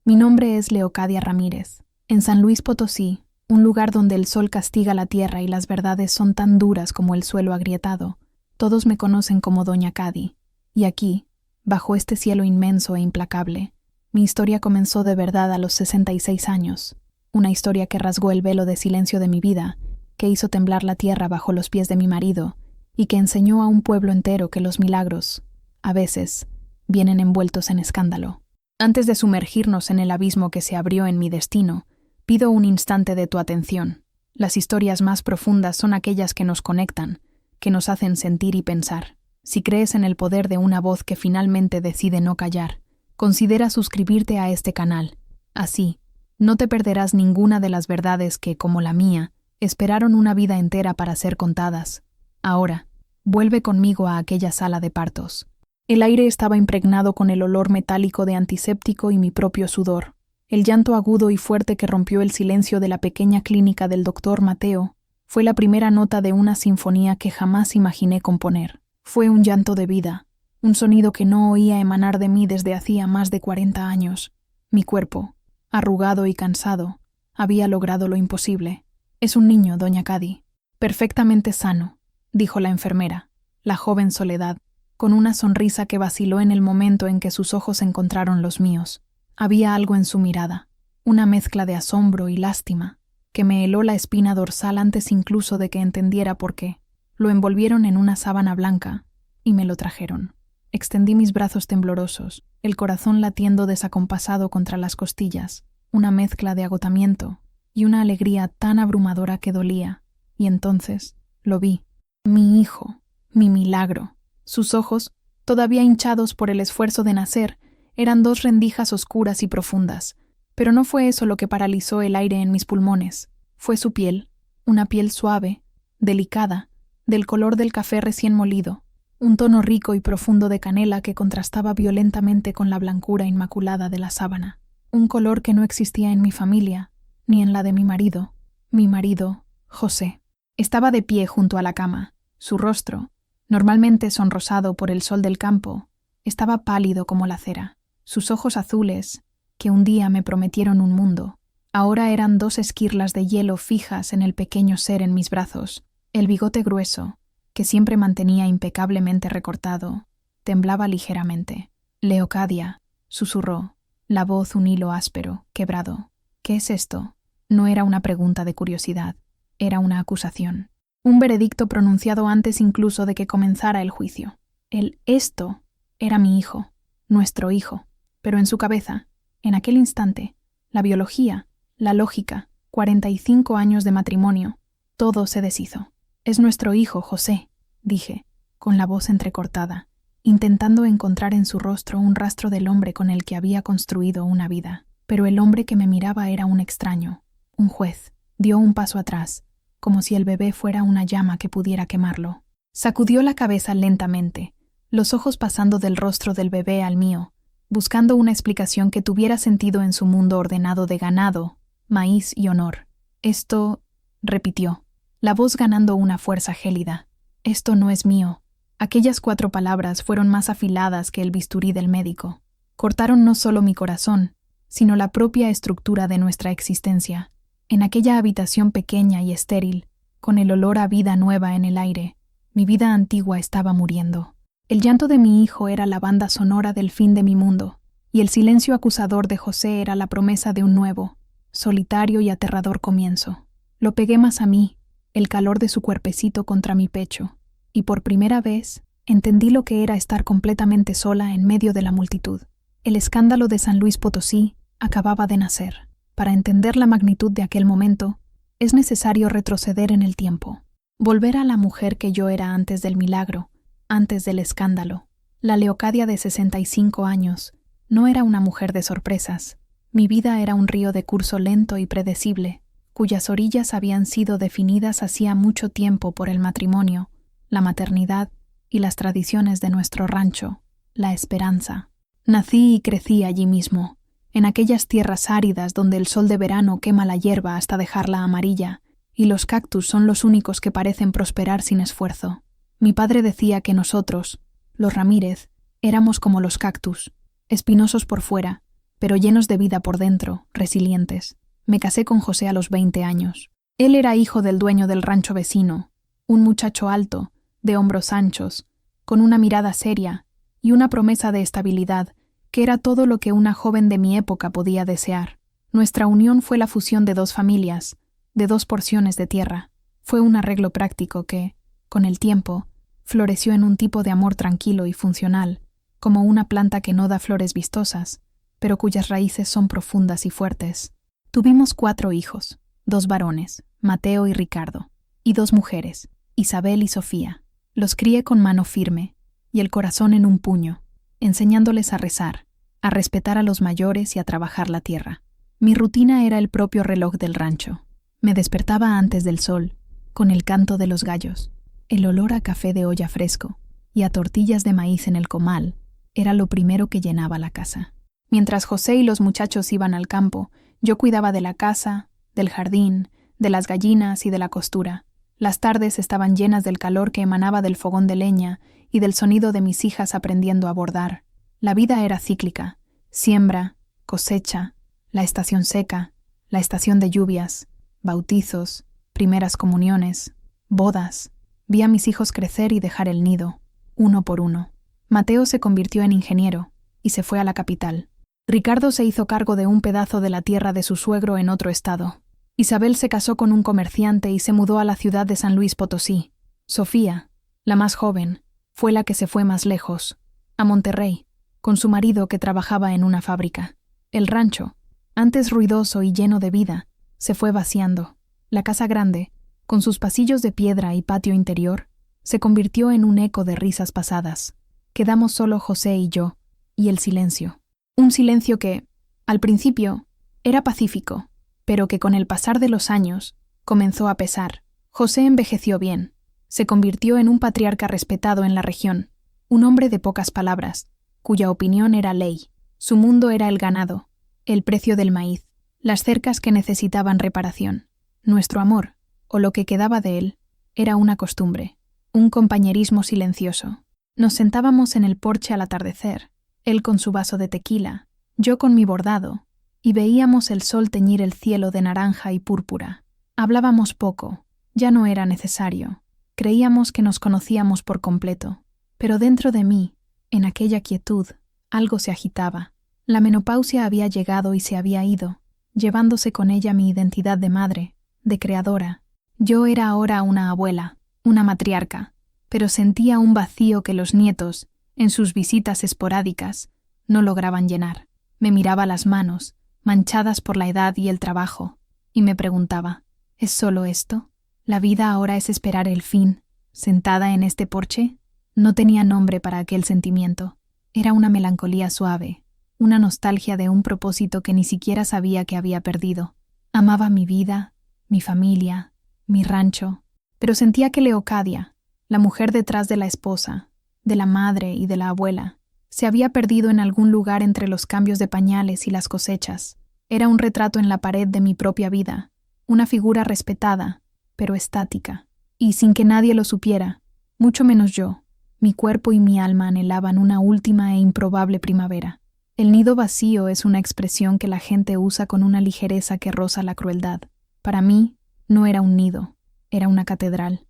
Mi nombre es Leocadia Ramírez. En San Luis Potosí, un lugar donde el sol castiga la tierra y las verdades son tan duras como el suelo agrietado, todos me conocen como Doña Cady. Y aquí, bajo este cielo inmenso e implacable, mi historia comenzó de verdad a los 66 años. Una historia que rasgó el velo de silencio de mi vida, que hizo temblar la tierra bajo los pies de mi marido y que enseñó a un pueblo entero que los milagros, a veces, vienen envueltos en escándalo. Antes de sumergirnos en el abismo que se abrió en mi destino, pido un instante de tu atención. Las historias más profundas son aquellas que nos conectan, que nos hacen sentir y pensar. Si crees en el poder de una voz que finalmente decide no callar, considera suscribirte a este canal. Así, no te perderás ninguna de las verdades que, como la mía, esperaron una vida entera para ser contadas. Ahora, vuelve conmigo a aquella sala de partos. El aire estaba impregnado con el olor metálico de antiséptico y mi propio sudor. El llanto agudo y fuerte que rompió el silencio de la pequeña clínica del doctor Mateo fue la primera nota de una sinfonía que jamás imaginé componer. Fue un llanto de vida, un sonido que no oía emanar de mí desde hacía más de 40 años. Mi cuerpo, arrugado y cansado, había logrado lo imposible. Es un niño, doña Cady. Perfectamente sano, dijo la enfermera, la joven Soledad, con una sonrisa que vaciló en el momento en que sus ojos encontraron los míos. Había algo en su mirada, una mezcla de asombro y lástima, que me heló la espina dorsal antes incluso de que entendiera por qué. Lo envolvieron en una sábana blanca y me lo trajeron. Extendí mis brazos temblorosos, el corazón latiendo desacompasado contra las costillas, una mezcla de agotamiento y una alegría tan abrumadora que dolía. Y entonces lo vi. Mi hijo, mi milagro. Sus ojos, todavía hinchados por el esfuerzo de nacer, eran dos rendijas oscuras y profundas. Pero no fue eso lo que paralizó el aire en mis pulmones. Fue su piel, una piel suave, delicada, del color del café recién molido, un tono rico y profundo de canela que contrastaba violentamente con la blancura inmaculada de la sábana. Un color que no existía en mi familia, ni en la de mi marido, José. Estaba de pie junto a la cama. Su rostro, normalmente sonrosado por el sol del campo, estaba pálido como la cera. Sus ojos azules, que un día me prometieron un mundo, ahora eran dos esquirlas de hielo fijas en el pequeño ser en mis brazos. El bigote grueso, que siempre mantenía impecablemente recortado, temblaba ligeramente. Leocadia, susurró, la voz un hilo áspero, quebrado. ¿Qué es esto? No era una pregunta de curiosidad, era una acusación. Un veredicto pronunciado antes incluso de que comenzara el juicio. El esto era mi hijo, nuestro hijo, pero en su cabeza, en aquel instante, la biología, la lógica, 45 años de matrimonio, todo se deshizo. Es nuestro hijo, José, dije, con la voz entrecortada, intentando encontrar en su rostro un rastro del hombre con el que había construido una vida. Pero el hombre que me miraba era un extraño, un juez. Dio un paso atrás, como si el bebé fuera una llama que pudiera quemarlo. Sacudió la cabeza lentamente, los ojos pasando del rostro del bebé al mío, buscando una explicación que tuviera sentido en su mundo ordenado de ganado, maíz y honor. Esto, repitió, la voz ganando una fuerza gélida. Esto no es mío. Aquellas 4 palabras fueron más afiladas que el bisturí del médico. Cortaron no solo mi corazón, sino la propia estructura de nuestra existencia. En aquella habitación pequeña y estéril, con el olor a vida nueva en el aire, mi vida antigua estaba muriendo. El llanto de mi hijo era la banda sonora del fin de mi mundo, y el silencio acusador de José era la promesa de un nuevo, solitario y aterrador comienzo. Lo pegué más a mí, el calor de su cuerpecito contra mi pecho, y por primera vez entendí lo que era estar completamente sola en medio de la multitud. El escándalo de San Luis Potosí acababa de nacer. Para entender la magnitud de aquel momento, es necesario retroceder en el tiempo, volver a la mujer que yo era antes del milagro, antes del escándalo. La Leocadia de 65 años no era una mujer de sorpresas. Mi vida era un río de curso lento y predecible, cuyas orillas habían sido definidas hacía mucho tiempo por el matrimonio, la maternidad y las tradiciones de nuestro rancho, la esperanza. Nací y crecí allí mismo, en aquellas tierras áridas donde el sol de verano quema la hierba hasta dejarla amarilla, y los cactus son los únicos que parecen prosperar sin esfuerzo. Mi padre decía que nosotros, los Ramírez, éramos como los cactus, espinosos por fuera, pero llenos de vida por dentro, resilientes. Me casé con José a los 20 años. Él era hijo del dueño del rancho vecino, un muchacho alto, de hombros anchos, con una mirada seria y una promesa de estabilidad que era todo lo que una joven de mi época podía desear. Nuestra unión fue la fusión de dos familias, de dos porciones de tierra. Fue un arreglo práctico que, con el tiempo, floreció en un tipo de amor tranquilo y funcional, como una planta que no da flores vistosas, pero cuyas raíces son profundas y fuertes. Tuvimos 4 hijos, 2 varones, Mateo y Ricardo, y 2 mujeres, Isabel y Sofía. Los crié con mano firme y el corazón en un puño, enseñándoles a rezar, a respetar a los mayores y a trabajar la tierra. Mi rutina era el propio reloj del rancho. Me despertaba antes del sol, con el canto de los gallos. El olor a café de olla fresco y a tortillas de maíz en el comal era lo primero que llenaba la casa. Mientras José y los muchachos iban al campo, yo cuidaba de la casa, del jardín, de las gallinas y de la costura. Las tardes estaban llenas del calor que emanaba del fogón de leña y del sonido de mis hijas aprendiendo a bordar. La vida era cíclica: siembra, cosecha, la estación seca, la estación de lluvias, bautizos, primeras comuniones, bodas. Vi a mis hijos crecer y dejar el nido, uno por uno. Mateo se convirtió en ingeniero y se fue a la capital. Ricardo se hizo cargo de un pedazo de la tierra de su suegro en otro estado. Isabel se casó con un comerciante y se mudó a la ciudad de San Luis Potosí. Sofía, la más joven, fue la que se fue más lejos, a Monterrey, con su marido que trabajaba en una fábrica. El rancho, antes ruidoso y lleno de vida, se fue vaciando. La casa grande, con sus pasillos de piedra y patio interior, se convirtió en un eco de risas pasadas. Quedamos solo José y yo, y el silencio. Un silencio que, al principio, era pacífico, pero que con el pasar de los años comenzó a pesar. José envejeció bien. Se convirtió en un patriarca respetado en la región, un hombre de pocas palabras, cuya opinión era ley. Su mundo era el ganado, el precio del maíz, las cercas que necesitaban reparación. Nuestro amor, o lo que quedaba de él, era una costumbre, un compañerismo silencioso. Nos sentábamos en el porche al atardecer, él con su vaso de tequila, yo con mi bordado, y veíamos el sol teñir el cielo de naranja y púrpura. Hablábamos poco, ya no era necesario. Creíamos que nos conocíamos por completo, pero dentro de mí, en aquella quietud, algo se agitaba. La menopausia había llegado y se había ido, llevándose con ella mi identidad de madre, de creadora. Yo era ahora una abuela, una matriarca, pero sentía un vacío que los nietos, en sus visitas esporádicas, no lograban llenar. Me miraba las manos, manchadas por la edad y el trabajo, y me preguntaba, ¿es solo esto? ¿La vida ahora es esperar el fin, sentada en este porche? No tenía nombre para aquel sentimiento. Era una melancolía suave, una nostalgia de un propósito que ni siquiera sabía que había perdido. Amaba mi vida, mi familia, mi rancho, pero sentía que Leocadia, la mujer detrás de la esposa, de la madre y de la abuela, se había perdido en algún lugar entre los cambios de pañales y las cosechas. Era un retrato en la pared de mi propia vida, una figura respetada, pero estática, y sin que nadie lo supiera, mucho menos yo. Mi cuerpo y mi alma anhelaban una última e improbable primavera. El nido vacío es una expresión que la gente usa con una ligereza que roza la crueldad. Para mí, no era un nido, era una catedral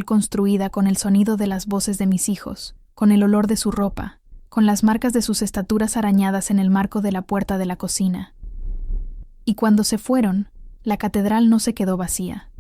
construida con el sonido de las voces de mis hijos, con el olor de su ropa, con las marcas de sus estaturas arañadas en el marco de la puerta de la cocina. Y cuando se fueron, la catedral no se quedó vacía.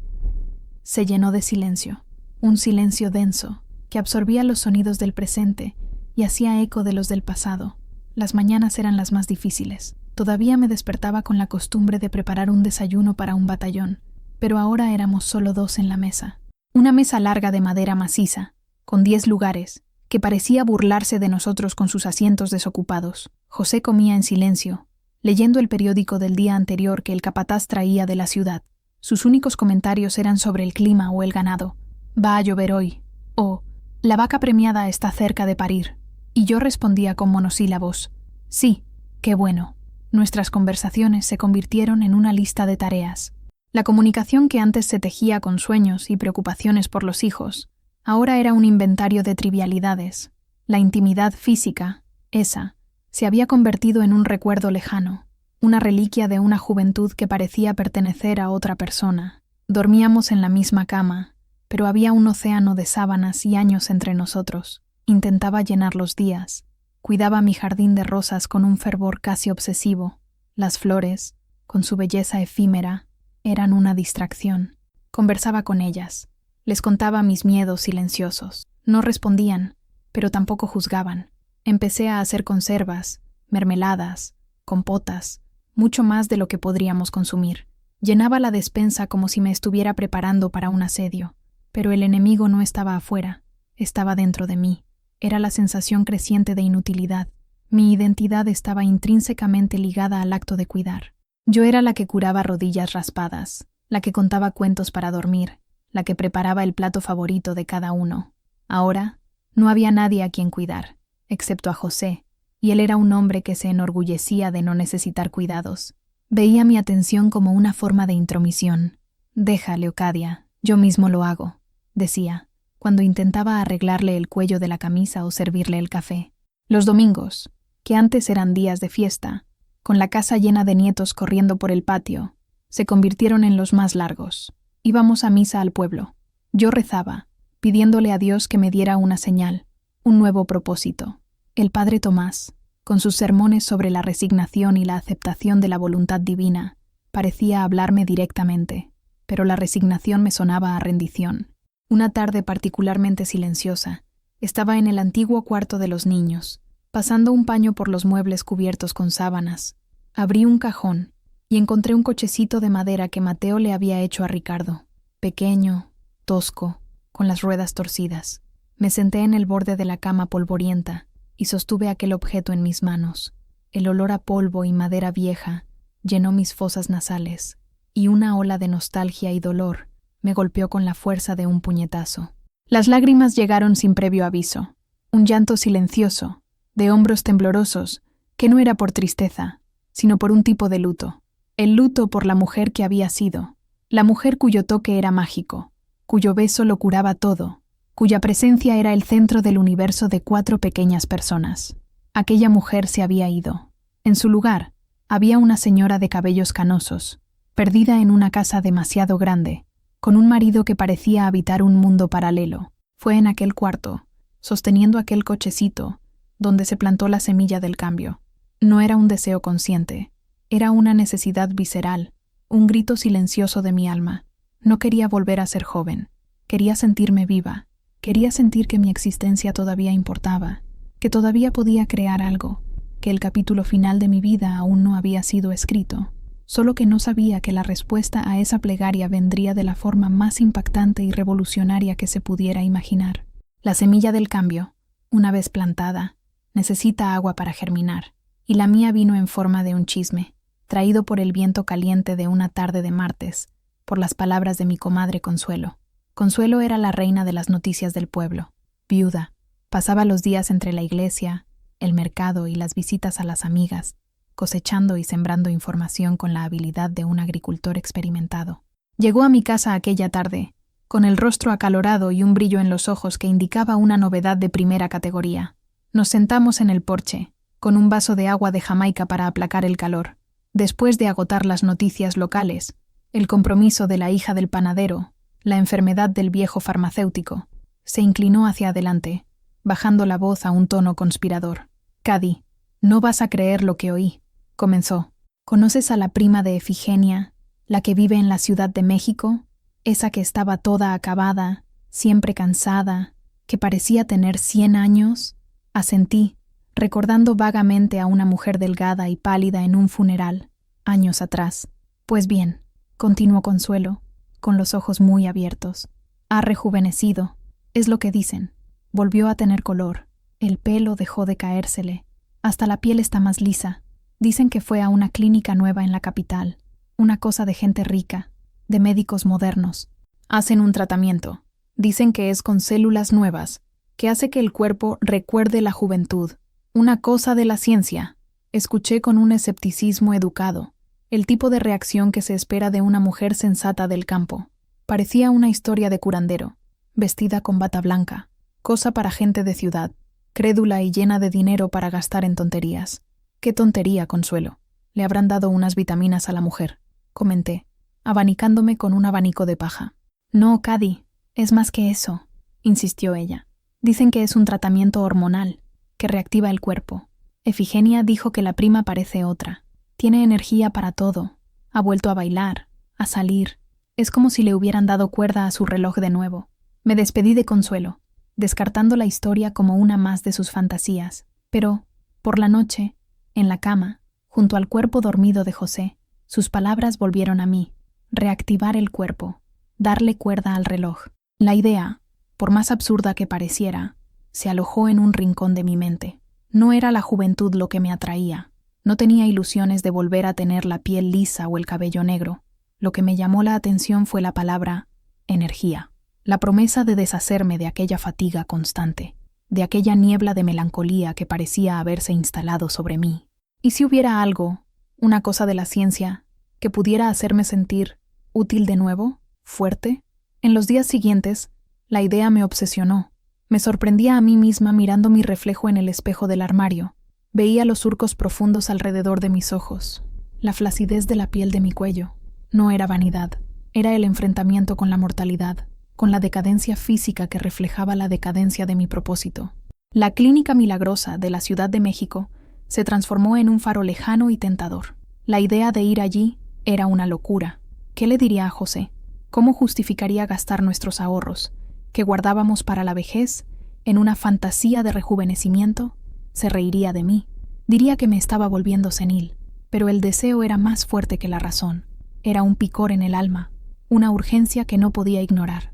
Se llenó de silencio, un silencio denso, que absorbía los sonidos del presente y hacía eco de los del pasado. Las mañanas eran las más difíciles. Todavía me despertaba con la costumbre de preparar un desayuno para un batallón, pero ahora éramos solo 2 en la mesa. Una mesa larga de madera maciza, con 10 lugares, que parecía burlarse de nosotros con sus asientos desocupados. José comía en silencio, leyendo el periódico del día anterior que el capataz traía de la ciudad. Sus únicos comentarios eran sobre el clima o el ganado. «Va a llover hoy», o «La vaca premiada está cerca de parir». Y yo respondía con monosílabos: «Sí, qué bueno». Nuestras conversaciones se convirtieron en una lista de tareas. La comunicación que antes se tejía con sueños y preocupaciones por los hijos, ahora era un inventario de trivialidades. La intimidad física, esa, Se había convertido en un recuerdo lejano, una reliquia de una juventud que parecía pertenecer a otra persona. Dormíamos en la misma cama, pero había un océano de sábanas y años entre nosotros. Intentaba llenar los días. Cuidaba mi jardín de rosas con un fervor casi obsesivo. Las flores, con su belleza efímera, eran una distracción. Conversaba con ellas. Les contaba mis miedos silenciosos. No respondían, pero tampoco juzgaban. Empecé a hacer conservas, mermeladas, compotas, mucho más de lo que podríamos consumir. Llenaba la despensa como si me estuviera preparando para un asedio, pero el enemigo no estaba afuera, estaba dentro de mí. Era la sensación creciente de inutilidad. Mi identidad estaba intrínsecamente ligada al acto de cuidar. Yo era la que curaba rodillas raspadas, la que contaba cuentos para dormir, la que preparaba el plato favorito de cada uno. Ahora, no había nadie a quien cuidar, excepto a José, y él era un hombre que se enorgullecía de no necesitar cuidados. Veía mi atención como una forma de intromisión. «Deja, Leocadia, yo mismo lo hago», decía, cuando intentaba arreglarle el cuello de la camisa o servirle el café. Los domingos, que antes eran días de fiesta, con la casa llena de nietos corriendo por el patio, se convirtieron en los más largos. Íbamos a misa al pueblo. Yo rezaba, pidiéndole a Dios que me diera una señal, un nuevo propósito. El padre Tomás, con sus sermones sobre la resignación y la aceptación de la voluntad divina, parecía hablarme directamente, pero la resignación me sonaba a rendición. Una tarde particularmente silenciosa, estaba en el antiguo cuarto de los niños, pasando un paño por los muebles cubiertos con sábanas. Abrí un cajón y encontré un cochecito de madera que Mateo le había hecho a Ricardo, pequeño, tosco, con las ruedas torcidas. Me senté en el borde de la cama polvorienta y sostuve aquel objeto en mis manos. El olor a polvo y madera vieja llenó mis fosas nasales, y una ola de nostalgia y dolor me golpeó con la fuerza de un puñetazo. Las lágrimas llegaron sin previo aviso, un llanto silencioso, de hombros temblorosos, que no era por tristeza, sino por un tipo de luto. El luto por la mujer que había sido, la mujer cuyo toque era mágico, cuyo beso lo curaba todo, cuya presencia era el centro del universo de 4 pequeñas personas. Aquella mujer se había ido. En su lugar, había una señora de cabellos canosos, perdida en una casa demasiado grande, con un marido que parecía habitar un mundo paralelo. Fue en aquel cuarto, sosteniendo aquel cochecito, donde se plantó la semilla del cambio. No era un deseo consciente, era una necesidad visceral, un grito silencioso de mi alma. No quería volver a ser joven, quería sentirme viva, quería sentir que mi existencia todavía importaba, que todavía podía crear algo, que el capítulo final de mi vida aún no había sido escrito, solo que no sabía que la respuesta a esa plegaria vendría de la forma más impactante y revolucionaria que se pudiera imaginar. La semilla del cambio, una vez plantada, necesita agua para germinar, y la mía vino en forma de un chisme, traído por el viento caliente de una tarde de martes, por las palabras de mi comadre Consuelo. Consuelo era la reina de las noticias del pueblo, viuda, pasaba los días entre la iglesia, el mercado y las visitas a las amigas, cosechando y sembrando información con la habilidad de un agricultor experimentado. Llegó a mi casa aquella tarde, con el rostro acalorado y un brillo en los ojos que indicaba una novedad de primera categoría. Nos sentamos en el porche, con un vaso de agua de Jamaica para aplacar el calor. Después de agotar las noticias locales, el compromiso de la hija del panadero, la enfermedad del viejo farmacéutico, se inclinó hacia adelante, bajando la voz a un tono conspirador. «Cady, no vas a creer lo que oí», comenzó. «¿Conoces a la prima de Efigenia, la que vive en la Ciudad de México? Esa que estaba toda acabada, siempre cansada, que parecía tener 100 años?» Asentí, recordando vagamente a una mujer delgada y pálida en un funeral, años atrás. «Pues bien», continuó Consuelo, con los ojos muy abiertos, «ha rejuvenecido, es lo que dicen. Volvió a tener color, el pelo dejó de caérsele, hasta la piel está más lisa. Dicen que fue a una clínica nueva en la capital, una cosa de gente rica, de médicos modernos. Hacen un tratamiento, dicen que es con células nuevas, que hace que el cuerpo recuerde la juventud. Una cosa de la ciencia», escuché con un escepticismo educado, el tipo de reacción que se espera de una mujer sensata del campo. Parecía una historia de curandero, vestida con bata blanca, cosa para gente de ciudad. crédula y llena de dinero para gastar en tonterías. «Qué tontería, Consuelo. Le habrán dado unas vitaminas a la mujer», comenté, abanicándome con un abanico de paja. «No, Cady, es más que eso», insistió ella. «Dicen que es un tratamiento hormonal, que reactiva el cuerpo. Efigenia dijo que la prima parece otra. Tiene energía para todo. Ha vuelto a bailar, a salir. Es como si le hubieran dado cuerda a su reloj de nuevo». Me despedí de Consuelo, descartando la historia como una más de sus fantasías. Pero, por la noche, en la cama, junto al cuerpo dormido de José, sus palabras volvieron a mí. Reactivar el cuerpo, darle cuerda al reloj. La idea, por más absurda que pareciera, se alojó en un rincón de mi mente. No era la juventud lo que me atraía. No tenía ilusiones de volver a tener la piel lisa o el cabello negro. Lo que me llamó la atención fue la palabra energía. La promesa de deshacerme de aquella fatiga constante, de aquella niebla de melancolía que parecía haberse instalado sobre mí. ¿Y si hubiera algo, una cosa de la ciencia, que pudiera hacerme sentir útil de nuevo, fuerte? En los días siguientes, la idea me obsesionó. Me sorprendía a mí misma mirando mi reflejo en el espejo del armario. Veía los surcos profundos alrededor de mis ojos, la flacidez de la piel de mi cuello. No era vanidad, era el enfrentamiento con la mortalidad, con la decadencia física que reflejaba la decadencia de mi propósito. La Clínica Milagrosa de la Ciudad de México se transformó en un faro lejano y tentador. La idea de ir allí era una locura. ¿Qué le diría a José? ¿Cómo justificaría gastar nuestros ahorros, que guardábamos para la vejez, en una fantasía de rejuvenecimiento? Se reiría de mí. Diría que me estaba volviendo senil. Pero el deseo era más fuerte que la razón. Era un picor en el alma, una urgencia que no podía ignorar.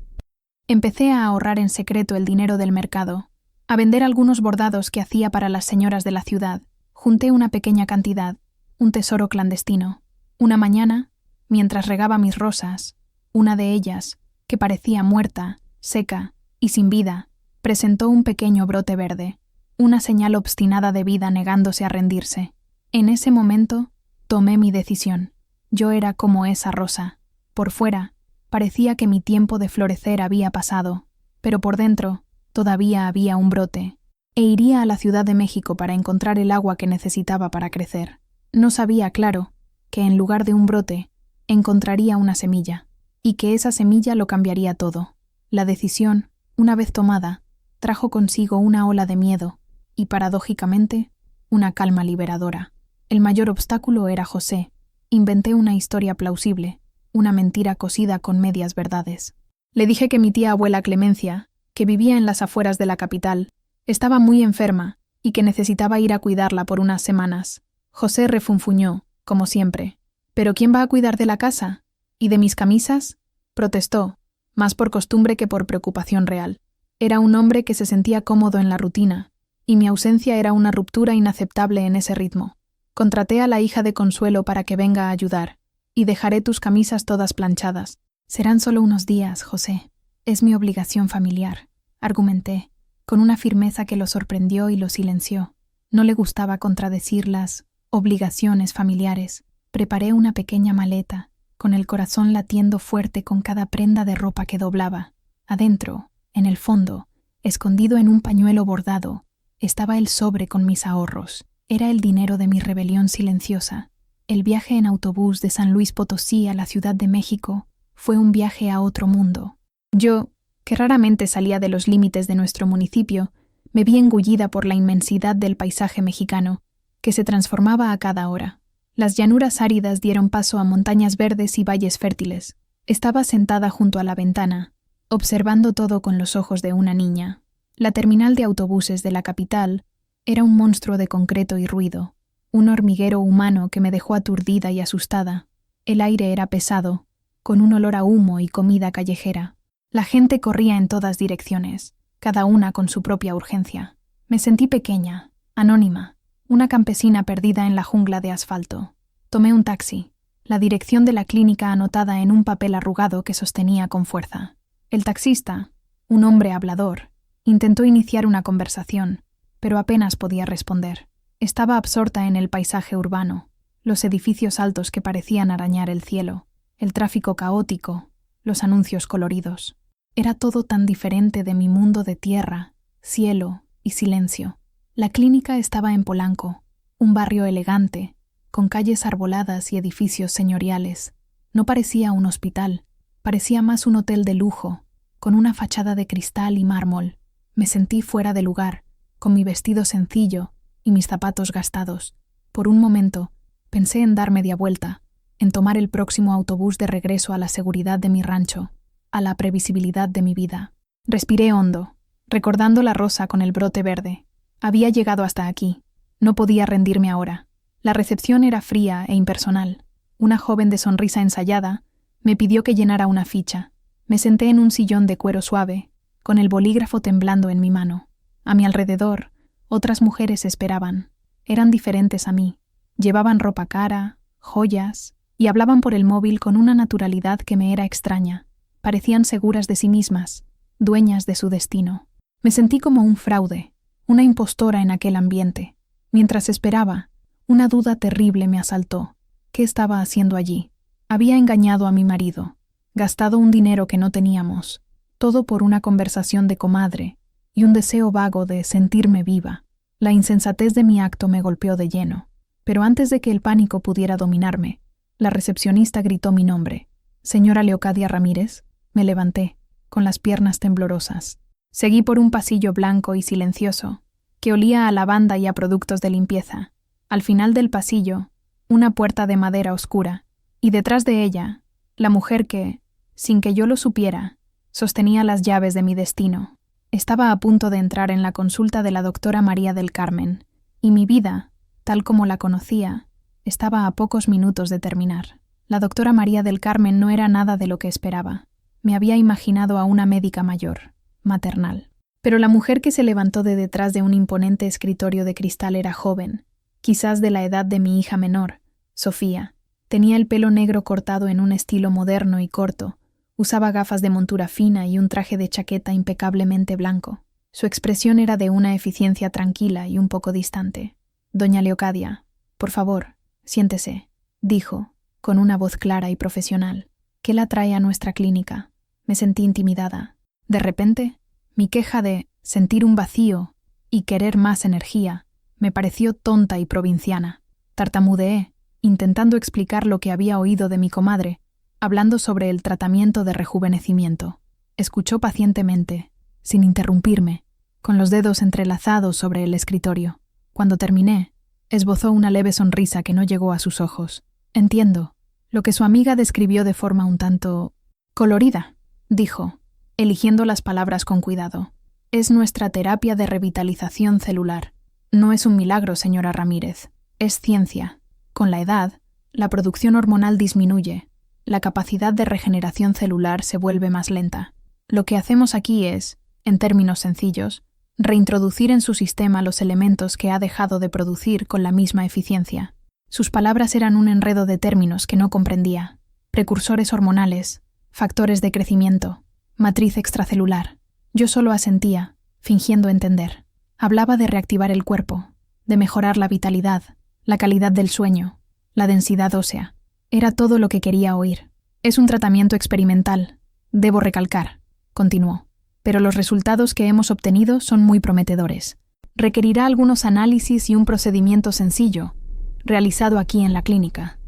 Empecé a ahorrar en secreto el dinero del mercado, a vender algunos bordados que hacía para las señoras de la ciudad. Junté una pequeña cantidad, un tesoro clandestino. Una mañana, mientras regaba mis rosas, una de ellas, que parecía muerta, seca y sin vida, presentó un pequeño brote verde, una señal obstinada de vida negándose a rendirse. En ese momento, tomé mi decisión. Yo era como esa rosa. Por fuera, parecía que mi tiempo de florecer había pasado, pero por dentro todavía había un brote, e iría a la Ciudad de México para encontrar el agua que necesitaba para crecer. No sabía, claro, que en lugar de un brote, encontraría una semilla, y que esa semilla lo cambiaría todo. La decisión, una vez tomada, trajo consigo una ola de miedo, y paradójicamente, una calma liberadora. El mayor obstáculo era José. Inventé una historia plausible, una mentira cosida con medias verdades. Le dije que mi tía abuela Clemencia, que vivía en las afueras de la capital, estaba muy enferma y que necesitaba ir a cuidarla por unas semanas. José refunfuñó, como siempre. ¿Pero quién va a cuidar de la casa? ¿Y de mis camisas? Protestó, más por costumbre que por preocupación real. Era un hombre que se sentía cómodo en la rutina, y mi ausencia era una ruptura inaceptable en ese ritmo. Contraté a la hija de Consuelo para que venga a ayudar, y dejaré tus camisas todas planchadas. Serán solo unos días, José. Es mi obligación familiar, argumenté, con una firmeza que lo sorprendió y lo silenció. No le gustaba contradecir las obligaciones familiares. Preparé una pequeña maleta, con el corazón latiendo fuerte con cada prenda de ropa que doblaba. Adentro, en el fondo, escondido en un pañuelo bordado, estaba el sobre con mis ahorros. Era el dinero de mi rebelión silenciosa. El viaje en autobús de San Luis Potosí a la Ciudad de México fue un viaje a otro mundo. Yo, que raramente salía de los límites de nuestro municipio, me vi engullida por la inmensidad del paisaje mexicano, que se transformaba a cada hora. Las llanuras áridas dieron paso a montañas verdes y valles fértiles. Estaba sentada junto a la ventana, observando todo con los ojos de una niña. La terminal de autobuses de la capital era un monstruo de concreto y ruido, un hormiguero humano que me dejó aturdida y asustada. El aire era pesado, con un olor a humo y comida callejera. La gente corría en todas direcciones, cada una con su propia urgencia. Me sentí pequeña, anónima, una campesina perdida en la jungla de asfalto. Tomé un taxi, la dirección de la clínica anotada en un papel arrugado que sostenía con fuerza. El taxista, un hombre hablador, intentó iniciar una conversación, pero apenas podía responder. Estaba absorta en el paisaje urbano, los edificios altos que parecían arañar el cielo, el tráfico caótico, los anuncios coloridos. Era todo tan diferente de mi mundo de tierra, cielo, y silencio. La clínica estaba en Polanco, un barrio elegante, con calles arboladas y edificios señoriales. No parecía un hospital, parecía más un hotel de lujo, con una fachada de cristal y mármol. Me sentí fuera de lugar, con mi vestido sencillo y mis zapatos gastados. Por un momento, pensé en dar media vuelta, en tomar el próximo autobús de regreso a la seguridad de mi rancho, a la previsibilidad de mi vida. Respiré hondo, recordando la rosa con el brote verde. Había llegado hasta aquí. No podía rendirme ahora. La recepción era fría e impersonal. Una joven de sonrisa ensayada me pidió que llenara una ficha. Me senté en un sillón de cuero suave, con el bolígrafo temblando en mi mano. A mi alrededor, otras mujeres esperaban. Eran diferentes a mí. Llevaban ropa cara, joyas, y hablaban por el móvil con una naturalidad que me era extraña. Parecían seguras de sí mismas, dueñas de su destino. Me sentí como un fraude, una impostora en aquel ambiente. Mientras esperaba, una duda terrible me asaltó. ¿Qué estaba haciendo allí? Había engañado a mi marido, gastado un dinero que no teníamos, todo por una conversación de comadre y un deseo vago de sentirme viva. La insensatez de mi acto me golpeó de lleno, pero antes de que el pánico pudiera dominarme, la recepcionista gritó mi nombre. «Señora Leocadia Ramírez». Me levanté, con las piernas temblorosas. Seguí por un pasillo blanco y silencioso, que olía a lavanda y a productos de limpieza. Al final del pasillo, una puerta de madera oscura, y detrás de ella, la mujer que, sin que yo lo supiera, sostenía las llaves de mi destino. Estaba a punto de entrar en la consulta de la doctora María del Carmen, y mi vida, tal como la conocía, estaba a pocos minutos de terminar. La doctora María del Carmen no era nada de lo que esperaba. Me había imaginado a una médica mayor, maternal. Pero la mujer que se levantó de detrás de un imponente escritorio de cristal era joven, quizás de la edad de mi hija menor, Sofía. Tenía el pelo negro cortado en un estilo moderno y corto, usaba gafas de montura fina y un traje de chaqueta impecablemente blanco. Su expresión era de una eficiencia tranquila y un poco distante. «Doña Leocadia, por favor, siéntese», dijo, con una voz clara y profesional. «¿Qué la trae a nuestra clínica?» Me sentí intimidada. De repente, mi queja de sentir un vacío y querer más energía me pareció tonta y provinciana. Tartamudeé, intentando explicar lo que había oído de mi comadre, hablando sobre el tratamiento de rejuvenecimiento. Escuchó pacientemente, sin interrumpirme, con los dedos entrelazados sobre el escritorio. Cuando terminé, esbozó una leve sonrisa que no llegó a sus ojos. «Entiendo», lo que su amiga describió de forma un tanto colorida, dijo, eligiendo las palabras con cuidado. «Es nuestra terapia de revitalización celular. No es un milagro, señora Ramírez. Es ciencia. Con la edad, la producción hormonal disminuye. La capacidad de regeneración celular se vuelve más lenta. Lo que hacemos aquí es, en términos sencillos, reintroducir en su sistema los elementos que ha dejado de producir con la misma eficiencia». Sus palabras eran un enredo de términos que no comprendía. Precursores hormonales, factores de crecimiento, matriz extracelular. Yo solo asentía, fingiendo entender. Hablaba de reactivar el cuerpo, de mejorar la vitalidad, la calidad del sueño, la densidad ósea. Era todo lo que quería oír. «Es un tratamiento experimental, debo recalcar», continuó. «Pero los resultados que hemos obtenido son muy prometedores. Requerirá algunos análisis y un procedimiento sencillo, realizado aquí en la clínica».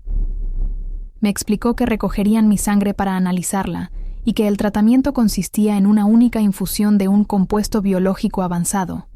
Me explicó que recogerían mi sangre para analizarla y que el tratamiento consistía en una única infusión de un compuesto biológico avanzado.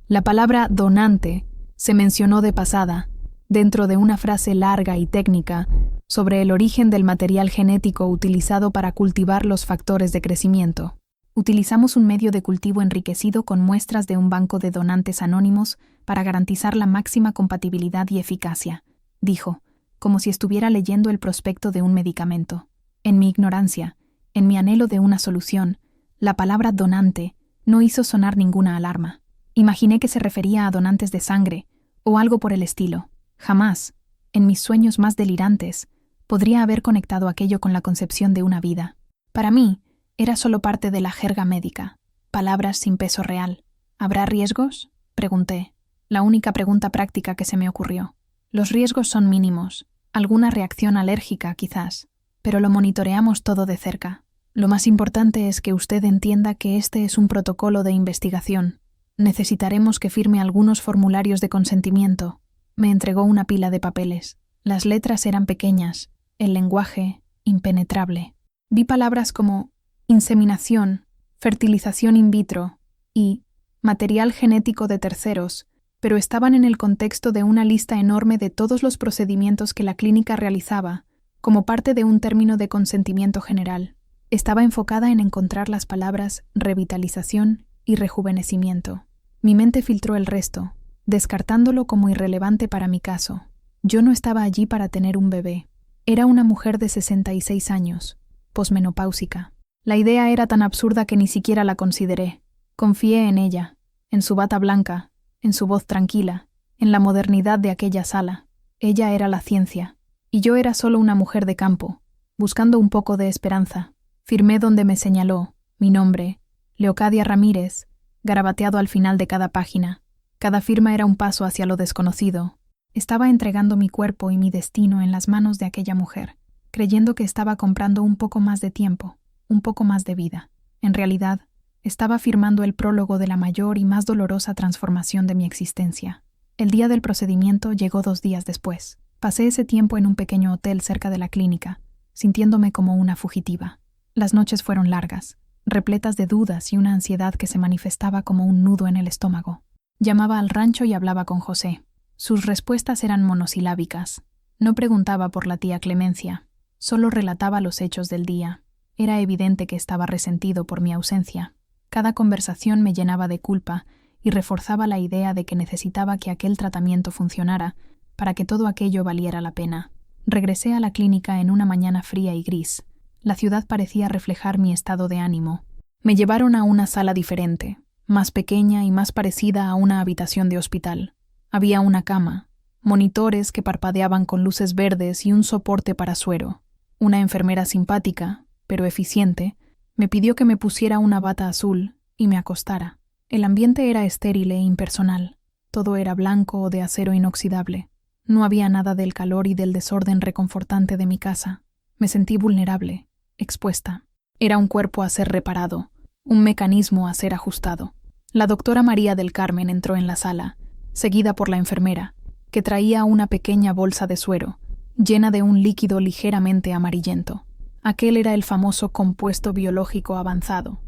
La palabra donante se mencionó de pasada, dentro de una frase larga y técnica sobre el origen del material genético utilizado para cultivar los factores de crecimiento. «Utilizamos un medio de cultivo enriquecido con muestras de un banco de donantes anónimos para garantizar la máxima compatibilidad y eficacia», dijo, como si estuviera leyendo el prospecto de un medicamento. En mi ignorancia, en mi anhelo de una solución, la palabra donante no hizo sonar ninguna alarma. Imaginé que se refería a donantes de sangre o algo por el estilo. Jamás, en mis sueños más delirantes, podría haber conectado aquello con la concepción de una vida. Para mí, era solo parte de la jerga médica, palabras sin peso real. «¿Habrá riesgos?», pregunté, la única pregunta práctica que se me ocurrió. «Los riesgos son mínimos, alguna reacción alérgica quizás, pero lo monitoreamos todo de cerca. Lo más importante es que usted entienda que este es un protocolo de investigación. Necesitaremos que firme algunos formularios de consentimiento. Me entregó una pila de papeles. Las letras eran pequeñas, el lenguaje impenetrable. Vi palabras como inseminación, fertilización in vitro y material genético de terceros, pero estaban en el contexto de una lista enorme de todos los procedimientos que la clínica realizaba, como parte de un término de consentimiento general. Estaba enfocada en encontrar las palabras revitalización y rejuvenecimiento. Mi mente filtró el resto, descartándolo como irrelevante para mi caso. Yo no estaba allí para tener un bebé. Era una mujer de 66 años, posmenopáusica. La idea era tan absurda que ni siquiera la consideré. Confié en ella, en su bata blanca, en su voz tranquila, en la modernidad de aquella sala. Ella era la ciencia, y yo era solo una mujer de campo, buscando un poco de esperanza. Firmé donde me señaló, mi nombre, Leocadia Ramírez, garabateado al final de cada página. Cada firma era un paso hacia lo desconocido. Estaba entregando mi cuerpo y mi destino en las manos de aquella mujer, creyendo que estaba comprando un poco más de tiempo, un poco más de vida. En realidad, estaba firmando el prólogo de la mayor y más dolorosa transformación de mi existencia. El día del procedimiento llegó 2 días después. Pasé ese tiempo en un pequeño hotel cerca de la clínica, sintiéndome como una fugitiva. Las noches fueron largas, repletas de dudas y una ansiedad que se manifestaba como un nudo en el estómago. Llamaba al rancho y hablaba con José. Sus respuestas eran monosilábicas. No preguntaba por la tía Clemencia, solo relataba los hechos del día. Era evidente que estaba resentido por mi ausencia. Cada conversación me llenaba de culpa y reforzaba la idea de que necesitaba que aquel tratamiento funcionara para que todo aquello valiera la pena. Regresé a la clínica en una mañana fría y gris. La ciudad parecía reflejar mi estado de ánimo. Me llevaron a una sala diferente, más pequeña y más parecida a una habitación de hospital. Había una cama, monitores que parpadeaban con luces verdes y un soporte para suero. Una enfermera simpática, pero eficiente, me pidió que me pusiera una bata azul y me acostara. El ambiente era estéril e impersonal. Todo era blanco o de acero inoxidable. No había nada del calor y del desorden reconfortante de mi casa. Me sentí vulnerable, expuesta. Era un cuerpo a ser reparado, un mecanismo a ser ajustado. La doctora María del Carmen entró en la sala, seguida por la enfermera, que traía una pequeña bolsa de suero, llena de un líquido ligeramente amarillento. Aquel era el famoso compuesto biológico avanzado,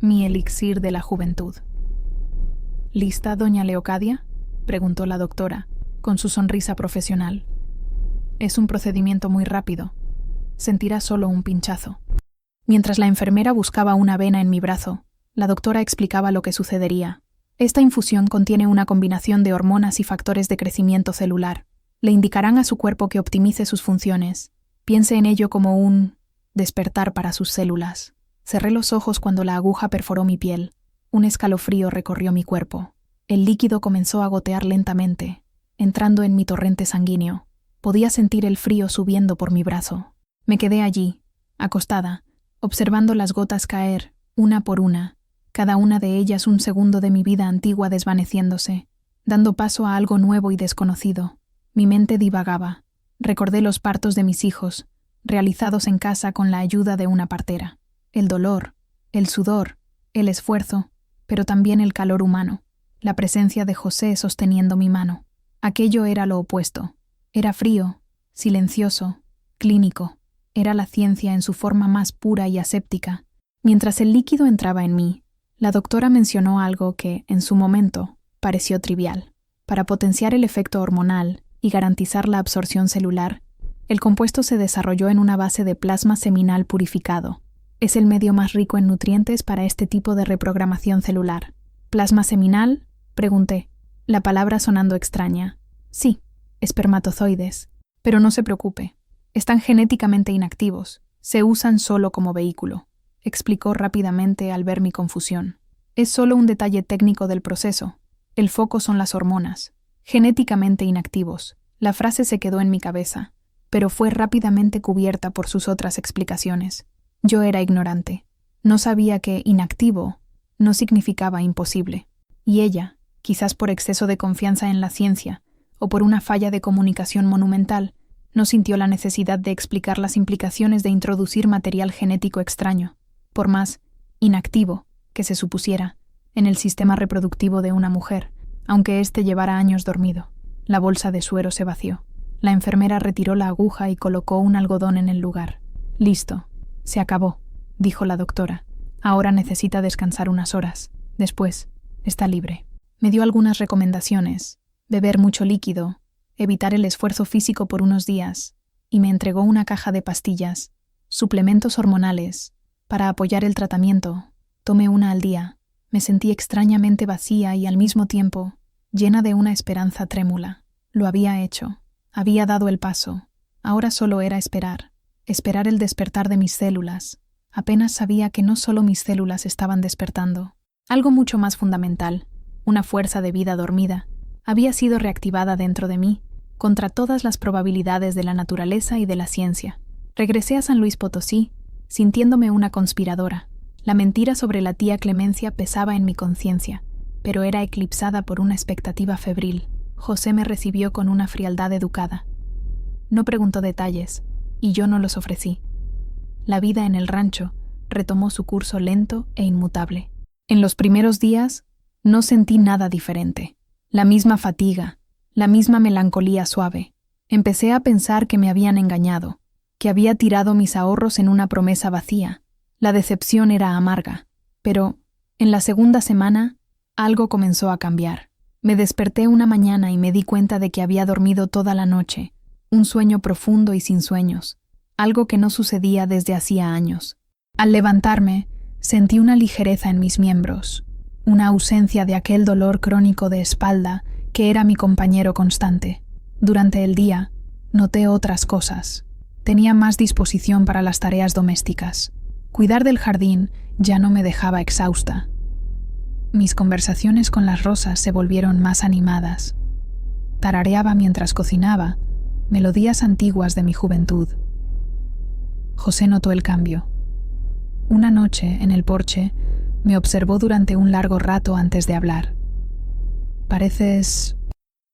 mi elixir de la juventud. ¿Lista, doña Leocadia?, preguntó la doctora, con su sonrisa profesional. Es un procedimiento muy rápido. Sentirá solo un pinchazo. Mientras la enfermera buscaba una vena en mi brazo, la doctora explicaba lo que sucedería. Esta infusión contiene una combinación de hormonas y factores de crecimiento celular. Le indicarán a su cuerpo que optimice sus funciones. Piense en ello como un despertar para sus células. Cerré los ojos cuando la aguja perforó mi piel. Un escalofrío recorrió mi cuerpo. El líquido comenzó a gotear lentamente, entrando en mi torrente sanguíneo. Podía sentir el frío subiendo por mi brazo. Me quedé allí, acostada, observando las gotas caer, una por una, cada una de ellas un segundo de mi vida antigua desvaneciéndose, dando paso a algo nuevo y desconocido. Mi mente divagaba. Recordé los partos de mis hijos, realizados en casa con la ayuda de una partera. El dolor, el sudor, el esfuerzo, pero también el calor humano, la presencia de José sosteniendo mi mano. Aquello era lo opuesto. Era frío, silencioso, clínico. Era la ciencia en su forma más pura y aséptica. Mientras el líquido entraba en mí, la doctora mencionó algo que, en su momento, pareció trivial. Para potenciar el efecto hormonal y garantizar la absorción celular, el compuesto se desarrolló en una base de plasma seminal purificado. Es el medio más rico en nutrientes para este tipo de reprogramación celular. ¿Plasma seminal?, pregunté, la palabra sonando extraña. Sí, espermatozoides. Pero no se preocupe. Están genéticamente inactivos. Se usan solo como vehículo, explicó rápidamente al ver mi confusión. Es solo un detalle técnico del proceso. El foco son las hormonas. Genéticamente inactivos. La frase se quedó en mi cabeza, pero fue rápidamente cubierta por sus otras explicaciones. Yo era ignorante. No sabía que inactivo no significaba imposible. Y ella, quizás por exceso de confianza en la ciencia o por una falla de comunicación monumental, no sintió la necesidad de explicar las implicaciones de introducir material genético extraño. Por más inactivo que se supusiera, en el sistema reproductivo de una mujer, aunque éste llevara años dormido. La bolsa de suero se vació. La enfermera retiró la aguja y colocó un algodón en el lugar. «Listo. Se acabó», dijo la doctora. «Ahora necesita descansar unas horas. Después, está libre». Me dio algunas recomendaciones: beber mucho líquido, evitar el esfuerzo físico por unos días, y me entregó una caja de pastillas, suplementos hormonales, para apoyar el tratamiento. Tomé una al día. Me sentí extrañamente vacía y al mismo tiempo llena de una esperanza trémula. Lo había hecho. Había dado el paso. Ahora solo era esperar. Esperar el despertar de mis células. Apenas sabía que no solo mis células estaban despertando. Algo mucho más fundamental, una fuerza de vida dormida, había sido reactivada dentro de mí, contra todas las probabilidades de la naturaleza y de la ciencia. Regresé a San Luis Potosí, sintiéndome una conspiradora. La mentira sobre la tía Clemencia pesaba en mi conciencia, pero era eclipsada por una expectativa febril. José me recibió con una frialdad educada. No preguntó detalles, y yo no los ofrecí. La vida en el rancho retomó su curso lento e inmutable. En los primeros días no sentí nada diferente. La misma fatiga, la misma melancolía suave. Empecé a pensar que me habían engañado, que había tirado mis ahorros en una promesa vacía. La decepción era amarga, pero en la segunda semana algo comenzó a cambiar. Me desperté una mañana y me di cuenta de que había dormido toda la noche, un sueño profundo y sin sueños, algo que no sucedía desde hacía años. Al levantarme, sentí una ligereza en mis miembros, una ausencia de aquel dolor crónico de espalda que era mi compañero constante. Durante el día, noté otras cosas. Tenía más disposición para las tareas domésticas. Cuidar del jardín ya no me dejaba exhausta. Mis conversaciones con las rosas se volvieron más animadas. Tarareaba mientras cocinaba melodías antiguas de mi juventud. José notó el cambio. Una noche, en el porche, me observó durante un largo rato antes de hablar. «Pareces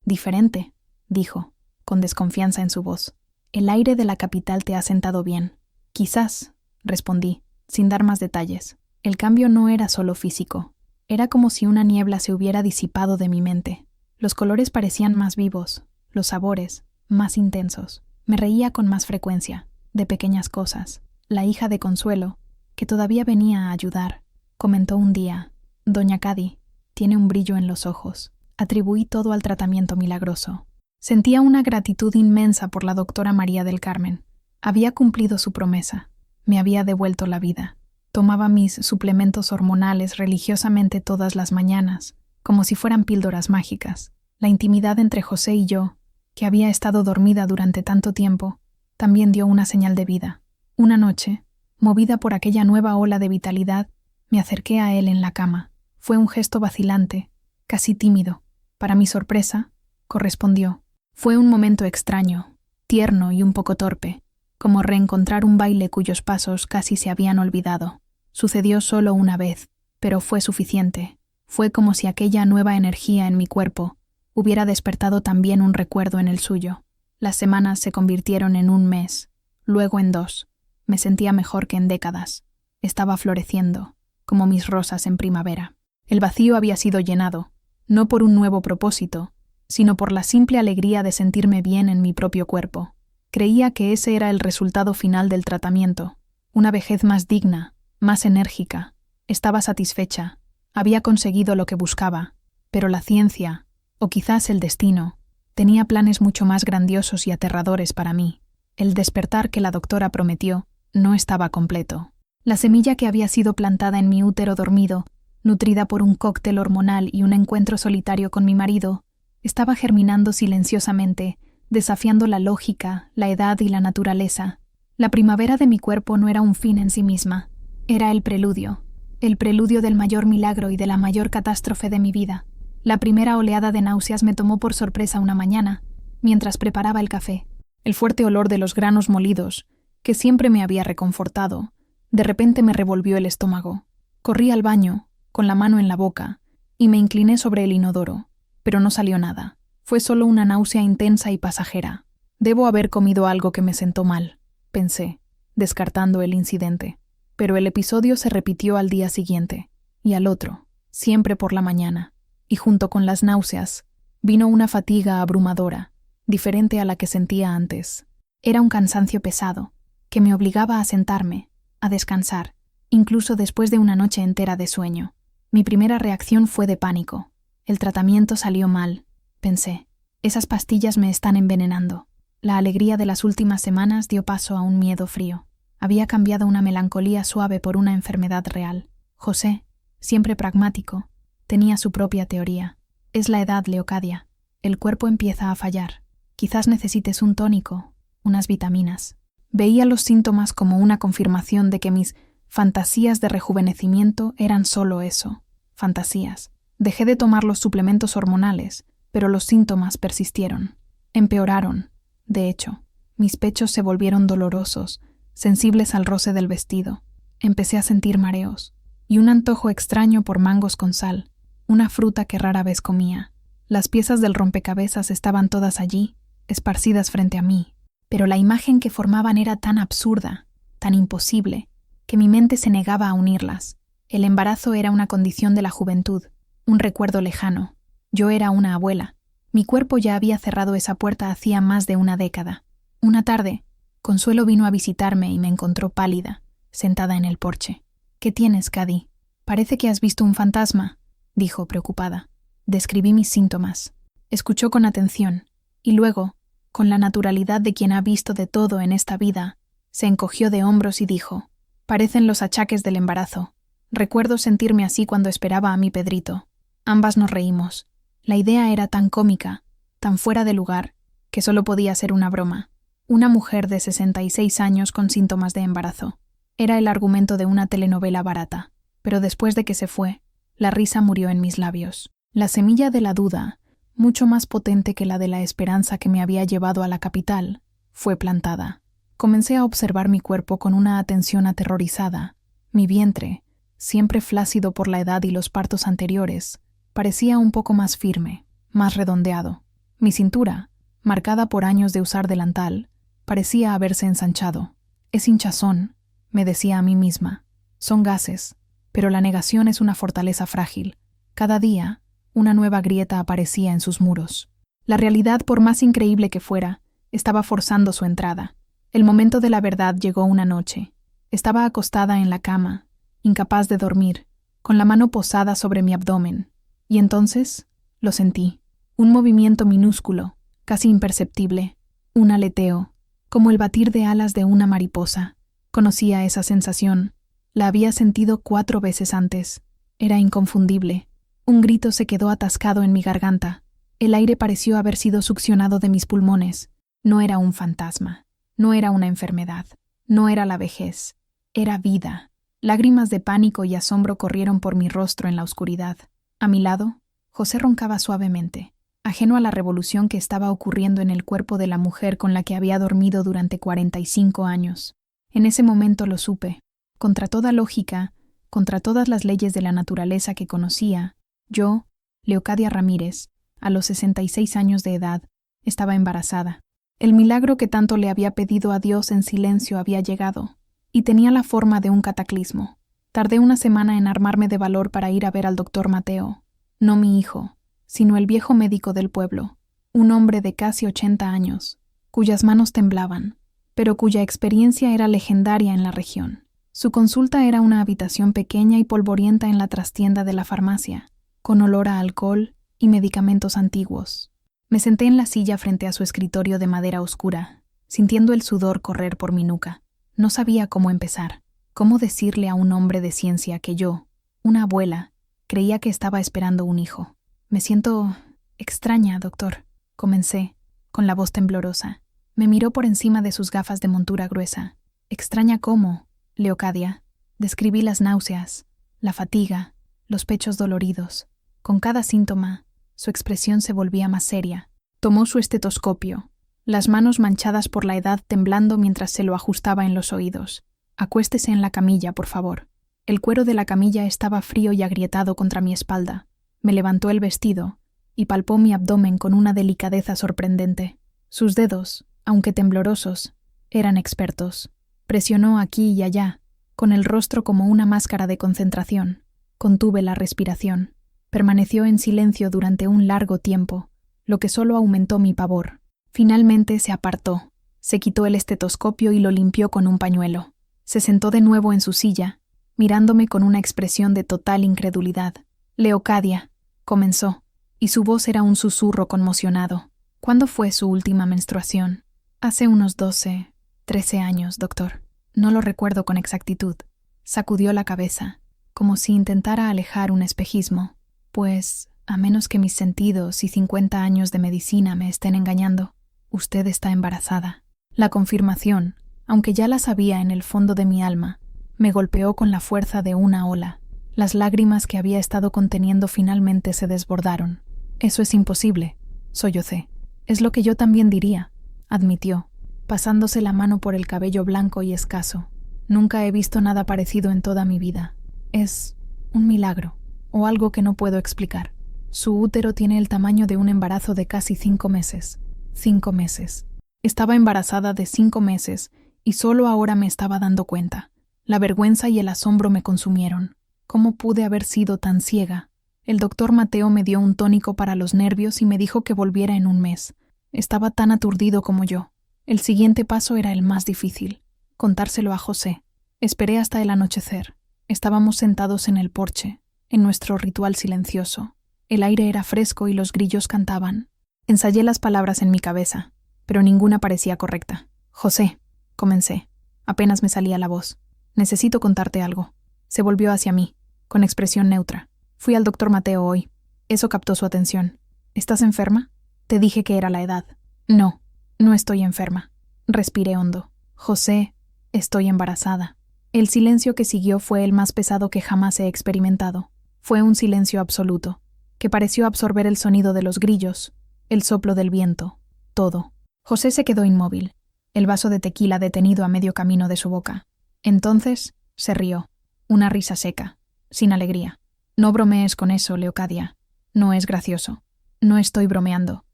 diferente», dijo, con desconfianza en su voz. «El aire de la capital te ha sentado bien». «Quizás», respondí, sin dar más detalles. El cambio no era solo físico. Era como si una niebla se hubiera disipado de mi mente. Los colores parecían más vivos, los sabores más intensos. Me reía con más frecuencia, de pequeñas cosas. La hija de Consuelo, que todavía venía a ayudar, comentó un día: «Doña Cady tiene un brillo en los ojos». Atribuí todo al tratamiento milagroso. Sentía una gratitud inmensa por la doctora María del Carmen. Había cumplido su promesa. Me había devuelto la vida. Tomaba mis suplementos hormonales religiosamente todas las mañanas, como si fueran píldoras mágicas. La intimidad entre José y yo, que había estado dormida durante tanto tiempo, también dio una señal de vida. Una noche, movida por aquella nueva ola de vitalidad, me acerqué a él en la cama. Fue un gesto vacilante, casi tímido. Para mi sorpresa, correspondió. Fue un momento extraño, tierno y un poco torpe, como reencontrar un baile cuyos pasos casi se habían olvidado. Sucedió solo una vez, pero fue suficiente. Fue como si aquella nueva energía en mi cuerpo hubiera despertado también un recuerdo en el suyo. Las semanas se convirtieron en un mes, luego en 2. Me sentía mejor que en décadas. Estaba floreciendo, como mis rosas en primavera. El vacío había sido llenado, no por un nuevo propósito, sino por la simple alegría de sentirme bien en mi propio cuerpo. Creía que ese era el resultado final del tratamiento, una vejez más digna, más enérgica. Estaba satisfecha, había conseguido lo que buscaba, pero la ciencia, o quizás el destino, tenía planes mucho más grandiosos y aterradores para mí. El despertar que la doctora prometió no estaba completo. La semilla que había sido plantada en mi útero dormido, nutrida por un cóctel hormonal y un encuentro solitario con mi marido, estaba germinando silenciosamente, desafiando la lógica, la edad y la naturaleza. La primavera de mi cuerpo no era un fin en sí misma, era el preludio del mayor milagro y de la mayor catástrofe de mi vida. La primera oleada de náuseas me tomó por sorpresa una mañana, mientras preparaba el café. El fuerte olor de los granos molidos, que siempre me había reconfortado, de repente me revolvió el estómago. Corrí al baño, con la mano en la boca, y me incliné sobre el inodoro, pero no salió nada. Fue solo una náusea intensa y pasajera. Debo haber comido algo que me sentó mal, pensé, descartando el incidente. Pero el episodio se repitió al día siguiente, y al otro, siempre por la mañana, y junto con las náuseas, vino una fatiga abrumadora, diferente a la que sentía antes. Era un cansancio pesado, que me obligaba a sentarme, a descansar, incluso después de una noche entera de sueño. Mi primera reacción fue de pánico. El tratamiento salió mal, pensé. Esas pastillas me están envenenando. La alegría de las últimas semanas dio paso a un miedo frío. Había cambiado una melancolía suave por una enfermedad real. José, siempre pragmático, tenía su propia teoría. Es la edad, Leocadia. El cuerpo empieza a fallar. Quizás necesites un tónico, unas vitaminas. Veía los síntomas como una confirmación de que mis fantasías de rejuvenecimiento eran solo eso, fantasías. Dejé de tomar los suplementos hormonales, pero los síntomas persistieron. Empeoraron. De hecho, mis pechos se volvieron dolorosos, sensibles al roce del vestido. Empecé a sentir mareos y un antojo extraño por mangos con sal, una fruta que rara vez comía. Las piezas del rompecabezas estaban todas allí, esparcidas frente a mí, pero la imagen que formaban era tan absurda, tan imposible, que mi mente se negaba a unirlas. El embarazo era una condición de la juventud, un recuerdo lejano. Yo era una abuela. Mi cuerpo ya había cerrado esa puerta hacía más de una década. Una tarde, Consuelo vino a visitarme y me encontró pálida, sentada en el porche. «¿Qué tienes, Cady? Parece que has visto un fantasma», dijo preocupada. Describí mis síntomas. Escuchó con atención, y luego, con la naturalidad de quien ha visto de todo en esta vida, se encogió de hombros y dijo: «Parecen los achaques del embarazo. Recuerdo sentirme así cuando esperaba a mi Pedrito». Ambas nos reímos. La idea era tan cómica, tan fuera de lugar, que solo podía ser una broma. Una mujer de 66 años con síntomas de embarazo. Era el argumento de una telenovela barata, pero después de que se fue, la risa murió en mis labios. La semilla de la duda, mucho más potente que la de la esperanza que me había llevado a la capital, fue plantada. Comencé a observar mi cuerpo con una atención aterrorizada. Mi vientre, siempre flácido por la edad y los partos anteriores, parecía un poco más firme, más redondeado. Mi cintura, marcada por años de usar delantal, parecía haberse ensanchado. «Es hinchazón», me decía a mí misma. «Son gases, pero la negación es una fortaleza frágil. Cada día, una nueva grieta aparecía en sus muros. La realidad, por más increíble que fuera, estaba forzando su entrada. El momento de la verdad llegó una noche. Estaba acostada en la cama, incapaz de dormir, con la mano posada sobre mi abdomen. Y entonces lo sentí. Un movimiento minúsculo, casi imperceptible. Un aleteo, como el batir de alas de una mariposa. Conocía esa sensación. La había sentido 4 veces antes. Era inconfundible. Un grito se quedó atascado en mi garganta. El aire pareció haber sido succionado de mis pulmones. No era un fantasma. No era una enfermedad. No era la vejez. Era vida. Lágrimas de pánico y asombro corrieron por mi rostro en la oscuridad. A mi lado, José roncaba suavemente, ajeno a la revolución que estaba ocurriendo en el cuerpo de la mujer con la que había dormido durante 45 años. En ese momento lo supe. Contra toda lógica, contra todas las leyes de la naturaleza que conocía, yo, Leocadia Ramírez, a los 66 años de edad, estaba embarazada. El milagro que tanto le había pedido a Dios en silencio había llegado, y tenía la forma de un cataclismo. Tardé una semana en armarme de valor para ir a ver al doctor Mateo, no mi hijo, sino el viejo médico del pueblo, un hombre de casi 80 años, cuyas manos temblaban, pero cuya experiencia era legendaria en la región. Su consulta era una habitación pequeña y polvorienta en la trastienda de la farmacia, con olor a alcohol y medicamentos antiguos. Me senté en la silla frente a su escritorio de madera oscura, sintiendo el sudor correr por mi nuca. No sabía cómo empezar, cómo decirle a un hombre de ciencia que yo, una abuela, creía que estaba esperando un hijo. «Me siento extraña, doctor», comencé, con la voz temblorosa. Me miró por encima de sus gafas de montura gruesa. «¿Extraña cómo, Leocadia?» Describí las náuseas, la fatiga, los pechos doloridos. Con cada síntoma, su expresión se volvía más seria. Tomó su estetoscopio, las manos manchadas por la edad temblando mientras se lo ajustaba en los oídos. «Acuéstese en la camilla, por favor». El cuero de la camilla estaba frío y agrietado contra mi espalda. Me levantó el vestido y palpó mi abdomen con una delicadeza sorprendente. Sus dedos, aunque temblorosos, eran expertos. Presionó aquí y allá, con el rostro como una máscara de concentración. Contuve la respiración. Permaneció en silencio durante un largo tiempo, lo que solo aumentó mi pavor. Finalmente se apartó, se quitó el estetoscopio y lo limpió con un pañuelo. Se sentó de nuevo en su silla, mirándome con una expresión de total incredulidad. «Leocadia», comenzó, y su voz era un susurro conmocionado. «¿Cuándo fue su última menstruación?» «Hace unos 12, 13 años, doctor. No lo recuerdo con exactitud». Sacudió la cabeza, como si intentara alejar un espejismo. «Pues, a menos que mis sentidos y 50 años de medicina me estén engañando, usted está embarazada». La confirmación, aunque ya la sabía en el fondo de mi alma, me golpeó con la fuerza de una ola. Las lágrimas que había estado conteniendo finalmente se desbordaron. «Eso es imposible», sollocé. «Es lo que yo también diría», admitió, pasándose la mano por el cabello blanco y escaso. «Nunca he visto nada parecido en toda mi vida. Es un milagro, o algo que no puedo explicar. Su útero tiene el tamaño de un embarazo de casi 5 meses. 5 meses. Estaba embarazada de 5 meses y solo ahora me estaba dando cuenta. La vergüenza y el asombro me consumieron. ¿Cómo pude haber sido tan ciega? El doctor Mateo me dio un tónico para los nervios y me dijo que volviera en un mes. Estaba tan aturdido como yo. El siguiente paso era el más difícil: contárselo a José. Esperé hasta el anochecer. Estábamos sentados en el porche, en nuestro ritual silencioso. El aire era fresco y los grillos cantaban. Ensayé las palabras en mi cabeza, pero ninguna parecía correcta. «José», comencé. Apenas me salía la voz. «Necesito contarte algo». Se volvió hacia mí, con expresión neutra. «Fui al doctor Mateo hoy». Eso captó su atención. «¿Estás enferma?» «Te dije que era la edad». «No, no estoy enferma». Respiré hondo. «José, estoy embarazada». El silencio que siguió fue el más pesado que jamás he experimentado. Fue un silencio absoluto, que pareció absorber el sonido de los grillos, el soplo del viento, todo. José se quedó inmóvil, el vaso de tequila detenido a medio camino de su boca. Entonces se rió, una risa seca, sin alegría. «No bromees con eso, Leocadia. No es gracioso». «No estoy bromeando»,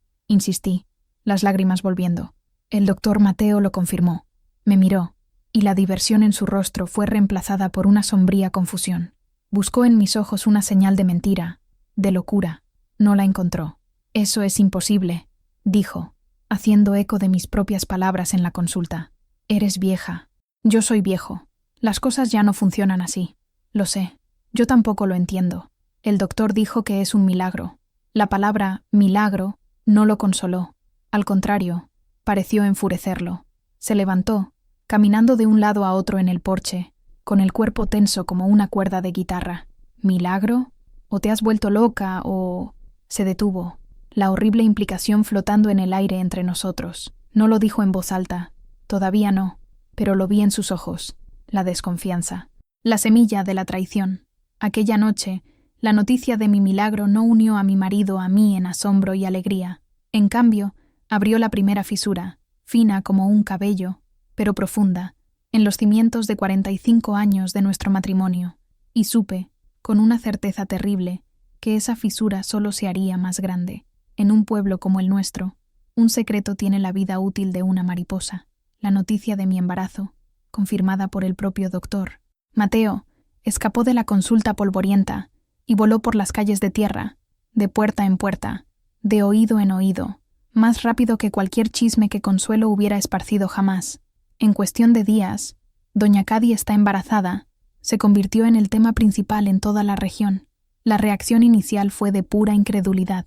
insistí, las lágrimas volviendo. El doctor Mateo lo confirmó. Me miró, y la diversión en su rostro fue reemplazada por una sombría confusión. Buscó en mis ojos una señal de mentira, de locura. No la encontró. «Eso es imposible», dijo, haciendo eco de mis propias palabras en la consulta. «Eres vieja. Yo soy viejo. Las cosas ya no funcionan así. Lo sé. Yo tampoco lo entiendo». El doctor dijo que es un milagro. La palabra milagro no lo consoló. Al contrario, pareció enfurecerlo. Se levantó, caminando de un lado a otro en el porche, con el cuerpo tenso como una cuerda de guitarra. «¿Milagro? ¿O te has vuelto loca o...?» Se detuvo, la horrible implicación flotando en el aire entre nosotros. No lo dijo en voz alta. Todavía no, pero lo vi en sus ojos. La desconfianza. La semilla de la traición. Aquella noche, la noticia de mi milagro no unió a mi marido a mí en asombro y alegría. En cambio, abrió la primera fisura, fina como un cabello, pero profunda, en los cimientos de 45 años de nuestro matrimonio, y supe, con una certeza terrible, que esa fisura solo se haría más grande. En un pueblo como el nuestro, un secreto tiene la vida útil de una mariposa. La noticia de mi embarazo, confirmada por el propio doctor Mateo, escapó de la consulta polvorienta y voló por las calles de tierra, de puerta en puerta, de oído en oído, más rápido que cualquier chisme que Consuelo hubiera esparcido jamás. En cuestión de días, doña Cady está embarazada, se convirtió en el tema principal en toda la región. La reacción inicial fue de pura incredulidad.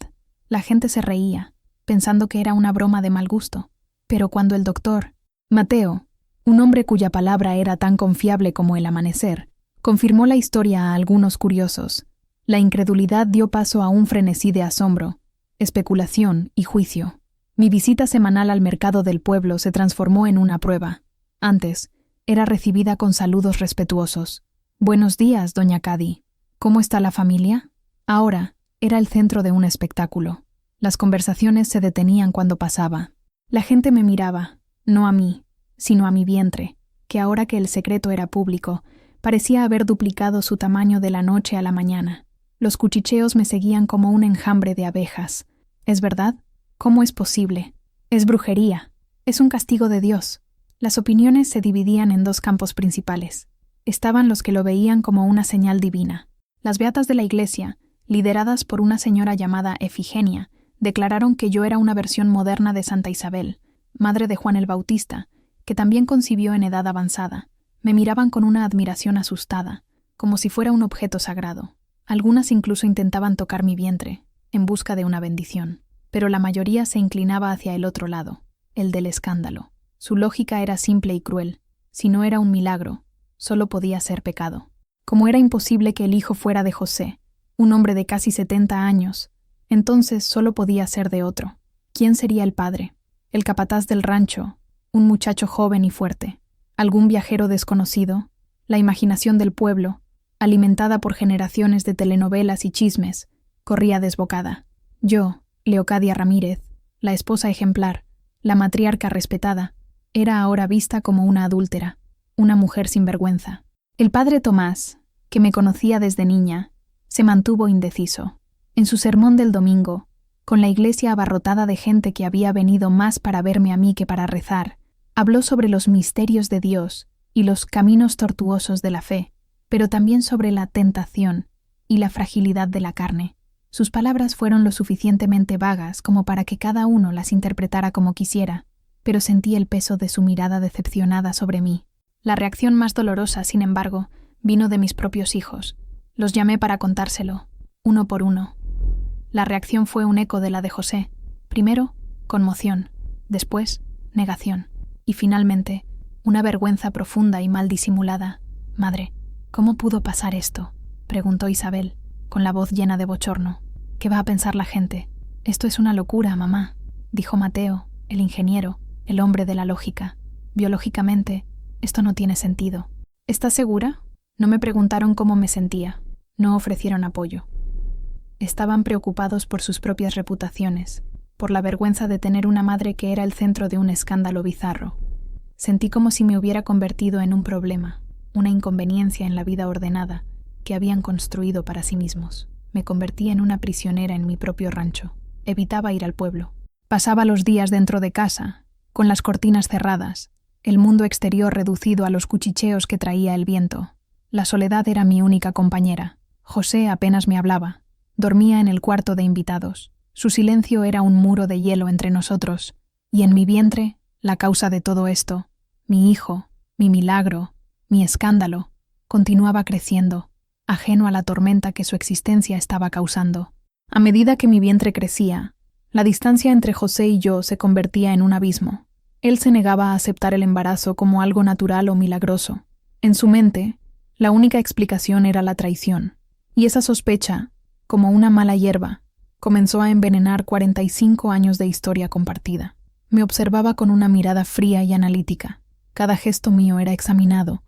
La gente se reía, pensando que era una broma de mal gusto. Pero cuando el doctor Mateo, un hombre cuya palabra era tan confiable como el amanecer, confirmó la historia a algunos curiosos, la incredulidad dio paso a un frenesí de asombro, especulación y juicio. Mi visita semanal al mercado del pueblo se transformó en una prueba. Antes, era recibida con saludos respetuosos. «Buenos días, doña Cady. ¿Cómo está la familia?» Ahora, era el centro de un espectáculo. Las conversaciones se detenían cuando pasaba. La gente me miraba, no a mí, sino a mi vientre, que ahora que el secreto era público, parecía haber duplicado su tamaño de la noche a la mañana. Los cuchicheos me seguían como un enjambre de abejas. ¿Es verdad? ¿Cómo es posible? Es brujería. Es un castigo de Dios. Las opiniones se dividían en dos campos principales. Estaban los que lo veían como una señal divina. Las beatas de la iglesia, lideradas por una señora llamada Efigenia, declararon que yo era una versión moderna de Santa Isabel, madre de Juan el Bautista, que también concibió en edad avanzada. Me miraban con una admiración asustada, como si fuera un objeto sagrado. Algunas incluso intentaban tocar mi vientre, en busca de una bendición, pero la mayoría se inclinaba hacia el otro lado, el del escándalo. Su lógica era simple y cruel. Si no era un milagro, solo podía ser pecado. Como era imposible que el hijo fuera de José, un hombre de casi 70 años, entonces solo podía ser de otro. ¿Quién sería el padre? El capataz del rancho, un muchacho joven y fuerte, algún viajero desconocido, la imaginación del pueblo, alimentada por generaciones de telenovelas y chismes, corría desbocada. Yo, Leocadia Ramírez, la esposa ejemplar, la matriarca respetada, era ahora vista como una adúltera, una mujer sin vergüenza. El padre Tomás, que me conocía desde niña, se mantuvo indeciso. En su sermón del domingo, con la iglesia abarrotada de gente que había venido más para verme a mí que para rezar, habló sobre los misterios de Dios y los caminos tortuosos de la fe, pero también sobre la tentación y la fragilidad de la carne. Sus palabras fueron lo suficientemente vagas como para que cada uno las interpretara como quisiera, pero sentí el peso de su mirada decepcionada sobre mí. La reacción más dolorosa, sin embargo, vino de mis propios hijos. Los llamé para contárselo, uno por uno. La reacción fue un eco de la de José. Primero, conmoción, después, negación, y finalmente, una vergüenza profunda y mal disimulada. «Madre, ¿cómo pudo pasar esto?», preguntó Isabel, con la voz llena de bochorno. «¿Qué va a pensar la gente? Esto es una locura, mamá», dijo Mateo, el ingeniero, el hombre de la lógica. «Biológicamente, esto no tiene sentido». «¿Estás segura?». No me preguntaron cómo me sentía. No ofrecieron apoyo. Estaban preocupados por sus propias reputaciones, por la vergüenza de tener una madre que era el centro de un escándalo bizarro. Sentí como si me hubiera convertido en un problema, una inconveniencia en la vida ordenada que habían construido para sí mismos. Me convertí en una prisionera en mi propio rancho. Evitaba ir al pueblo. Pasaba los días dentro de casa, con las cortinas cerradas, el mundo exterior reducido a los cuchicheos que traía el viento. La soledad era mi única compañera. José apenas me hablaba. Dormía en el cuarto de invitados. Su silencio era un muro de hielo entre nosotros, y en mi vientre, la causa de todo esto, mi hijo, mi milagro, mi escándalo, continuaba creciendo, ajeno a la tormenta que su existencia estaba causando. A medida que mi vientre crecía, la distancia entre José y yo se convertía en un abismo. Él se negaba a aceptar el embarazo como algo natural o milagroso. En su mente, la única explicación era la traición, y esa sospecha, como una mala hierba, comenzó a envenenar 45 años de historia compartida. Me observaba con una mirada fría y analítica. Cada gesto mío era examinado,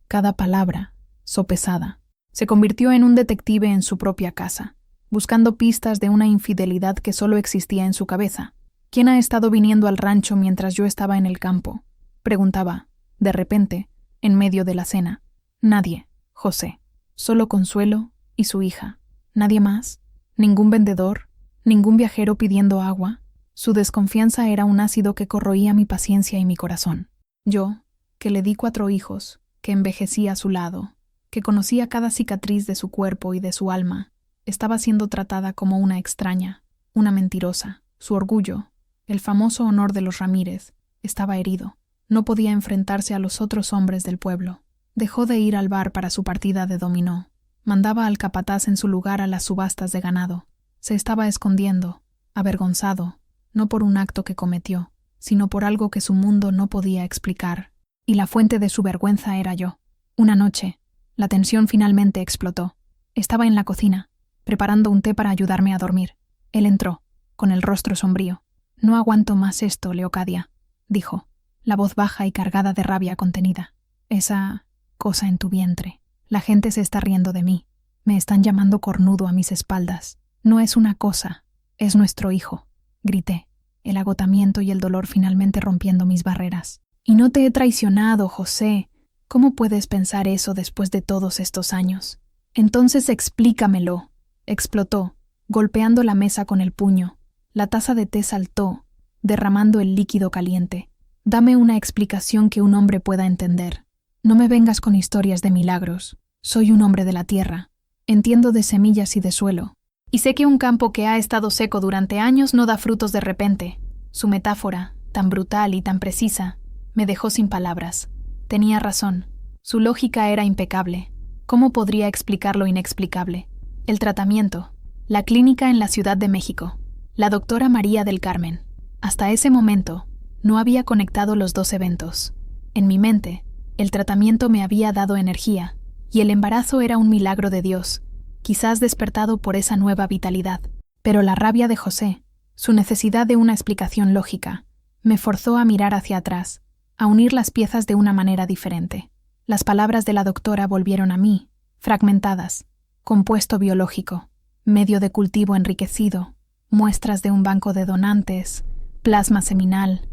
cada palabra sopesada. Se convirtió en un detective en su propia casa, buscando pistas de una infidelidad que solo existía en su cabeza. «¿Quién ha estado viniendo al rancho mientras yo estaba en el campo?», preguntaba, de repente, en medio de la cena. «Nadie, José. Solo Consuelo y su hija. ¿Nadie más? ¿Ningún vendedor? ¿Ningún viajero pidiendo agua?». Su desconfianza era un ácido que corroía mi paciencia y mi corazón. Yo, que le di 4 hijos, que envejecí a su lado, que conocía cada cicatriz de su cuerpo y de su alma, estaba siendo tratada como una extraña, una mentirosa. Su orgullo, el famoso honor de los Ramírez, estaba herido. No podía enfrentarse a los otros hombres del pueblo. Dejó de ir al bar para su partida de dominó. Mandaba al capataz en su lugar a las subastas de ganado. Se estaba escondiendo, avergonzado, no por un acto que cometió, sino por algo que su mundo no podía explicar. Y la fuente de su vergüenza era yo. Una noche, la tensión finalmente explotó. Estaba en la cocina, preparando un té para ayudarme a dormir. Él entró, con el rostro sombrío. «No aguanto más esto, Leocadia», dijo, la voz baja y cargada de rabia contenida. «Esa cosa en tu vientre. La gente se está riendo de mí. Me están llamando cornudo a mis espaldas. No es una cosa, es nuestro hijo», grité, el agotamiento y el dolor finalmente rompiendo mis barreras. «Y no te he traicionado, José. ¿Cómo puedes pensar eso después de todos estos años? Entonces explícamelo», explotó, golpeando la mesa con el puño. La taza de té saltó, derramando el líquido caliente. «Dame una explicación que un hombre pueda entender. No me vengas con historias de milagros. Soy un hombre de la tierra. Entiendo de semillas y de suelo. Y sé que un campo que ha estado seco durante años no da frutos de repente. Su metáfora, tan brutal y tan precisa, me dejó sin palabras. Tenía razón. Su lógica era impecable. ¿Cómo podría explicar lo inexplicable? El tratamiento. La clínica en la Ciudad de México. La doctora María del Carmen. Hasta ese momento, no había conectado los dos eventos. En mi mente, el tratamiento me había dado energía, y el embarazo era un milagro de Dios, quizás despertado por esa nueva vitalidad. Pero la rabia de José, su necesidad de una explicación lógica, me forzó a mirar hacia atrás, a unir las piezas de una manera diferente. Las palabras de la doctora volvieron a mí, fragmentadas, compuesto biológico, medio de cultivo enriquecido, muestras de un banco de donantes, plasma seminal.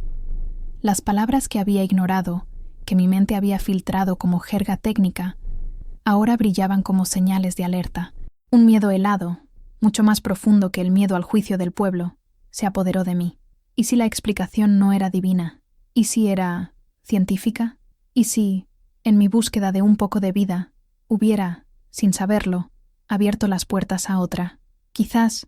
Las palabras que había ignorado, que mi mente había filtrado como jerga técnica, ahora brillaban como señales de alerta. Un miedo helado, mucho más profundo que el miedo al juicio del pueblo, se apoderó de mí. ¿Y si la explicación no era divina? ¿Y si era científica? ¿Y si, en mi búsqueda de un poco de vida, hubiera, sin saberlo, abierto las puertas a otra? Quizás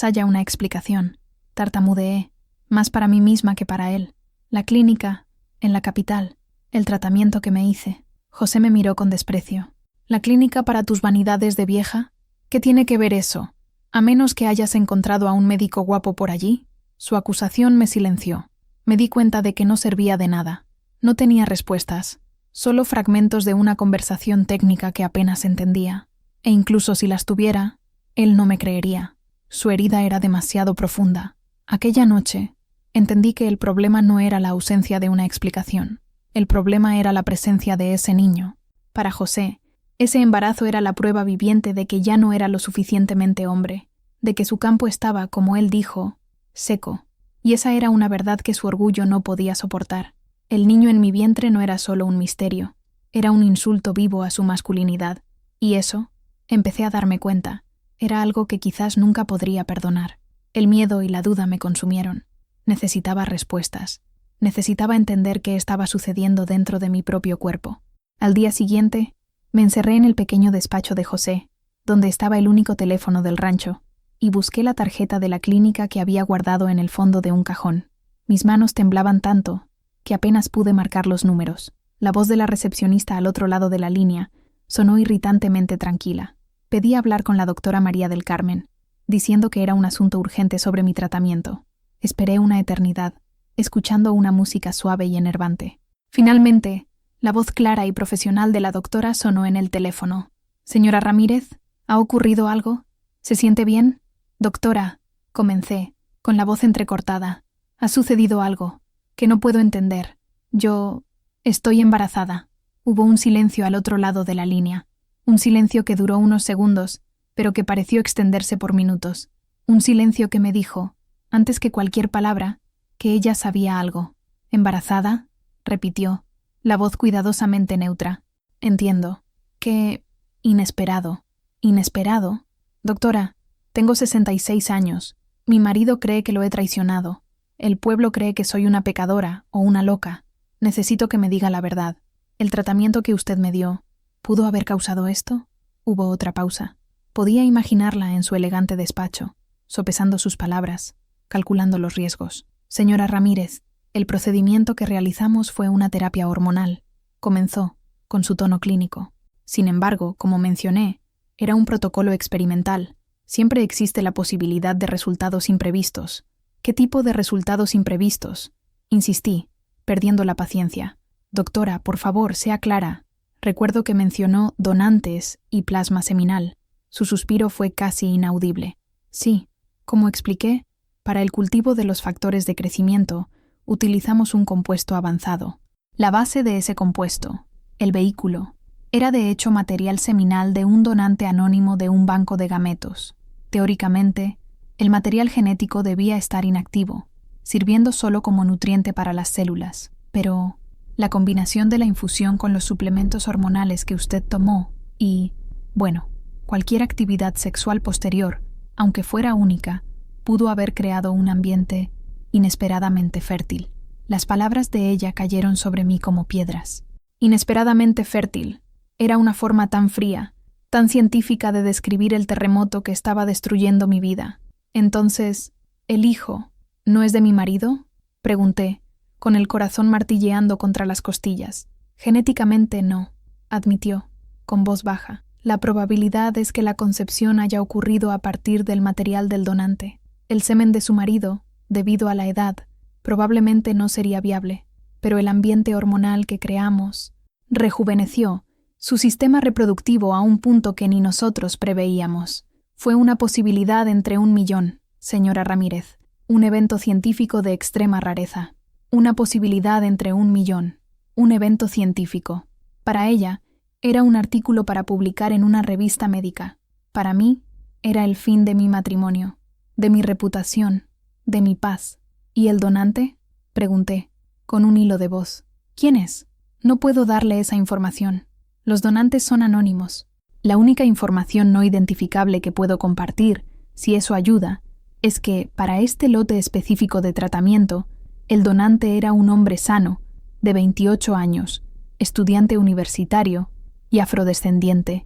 haya una explicación. Tartamudeé, más para mí misma que para él. La clínica, en la capital, el tratamiento que me hice. José me miró con desprecio. ¿La clínica para tus vanidades de vieja? ¿Qué tiene que ver eso? A menos que hayas encontrado a un médico guapo por allí. Su acusación me silenció. Me di cuenta de que no servía de nada. No tenía respuestas, solo fragmentos de una conversación técnica que apenas entendía. E incluso si las tuviera, él no me creería. Su herida era demasiado profunda. Aquella noche, entendí que el problema no era la ausencia de una explicación. El problema era la presencia de ese niño. Para José, ese embarazo era la prueba viviente de que ya no era lo suficientemente hombre, de que su campo estaba, como él dijo, seco. Y esa era una verdad que su orgullo no podía soportar. El niño en mi vientre no era solo un misterio, era un insulto vivo a su masculinidad. Y eso, empecé a darme cuenta, era algo que quizás nunca podría perdonar. El miedo y la duda me consumieron. Necesitaba respuestas. Necesitaba entender qué estaba sucediendo dentro de mi propio cuerpo. Al día siguiente, me encerré en el pequeño despacho de José, donde estaba el único teléfono del rancho, y busqué la tarjeta de la clínica que había guardado en el fondo de un cajón. Mis manos temblaban tanto que apenas pude marcar los números. La voz de la recepcionista al otro lado de la línea sonó irritantemente tranquila. Pedí hablar con la doctora María del Carmen, diciendo que era un asunto urgente sobre mi tratamiento. Esperé una eternidad, escuchando una música suave y enervante. Finalmente, la voz clara y profesional de la doctora sonó en el teléfono. «Señora Ramírez, ¿ha ocurrido algo? ¿Se siente bien?» «Doctora», comencé, con la voz entrecortada. «Ha sucedido algo, que no puedo entender. Yo estoy embarazada». Hubo un silencio al otro lado de la línea. Un silencio que duró unos segundos, pero que pareció extenderse por minutos. Un silencio que me dijo, antes que cualquier palabra, que ella sabía algo. «¿Embarazada?», repitió, la voz cuidadosamente neutra. «Entiendo. Qué inesperado». «¿Inesperado? Doctora, tengo 66 años. Mi marido cree que lo he traicionado. El pueblo cree que soy una pecadora o una loca. Necesito que me diga la verdad. ¿El tratamiento que usted me dio pudo haber causado esto?» Hubo otra pausa. Podía imaginarla en su elegante despacho, sopesando sus palabras, calculando los riesgos. «Señora Ramírez, el procedimiento que realizamos fue una terapia hormonal», comenzó, con su tono clínico. Sin embargo, como mencioné, era un protocolo experimental. Siempre existe la posibilidad de resultados imprevistos. ¿Qué tipo de resultados imprevistos? Insistí, perdiendo la paciencia. «Doctora, por favor, sea clara». Recuerdo que mencionó donantes y plasma seminal. Su suspiro fue casi inaudible. «Sí, como expliqué, para el cultivo de los factores de crecimiento, utilizamos un compuesto avanzado. La base de ese compuesto, el vehículo, era de hecho material seminal de un donante anónimo de un banco de gametos. Teóricamente, el material genético debía estar inactivo, sirviendo solo como nutriente para las células. Pero la combinación de la infusión con los suplementos hormonales que usted tomó y, bueno, cualquier actividad sexual posterior, aunque fuera única, pudo haber creado un ambiente inesperadamente fértil». Las palabras de ella cayeron sobre mí como piedras. Inesperadamente fértil. Era una forma tan fría, tan científica de describir el terremoto que estaba destruyendo mi vida. Entonces, ¿el hijo no es de mi marido?, pregunté, con el corazón martilleando contra las costillas. Genéticamente no, admitió, con voz baja. La probabilidad es que la concepción haya ocurrido a partir del material del donante. El semen de su marido, debido a la edad, probablemente no sería viable, pero el ambiente hormonal que creamos rejuveneció su sistema reproductivo a un punto que ni nosotros preveíamos. Fue una posibilidad entre 1.000.000, señora Ramírez, un evento científico de extrema rareza. Una posibilidad entre 1.000.000, un evento científico. Para ella, era un artículo para publicar en una revista médica. Para mí, era el fin de mi matrimonio, de mi reputación, de mi paz. ¿Y el donante?, pregunté, con un hilo de voz. ¿Quién es? No puedo darle esa información. Los donantes son anónimos. La única información no identificable que puedo compartir, si eso ayuda, es que, para este lote específico de tratamiento, el donante era un hombre sano, de 28 años, estudiante universitario y afrodescendiente,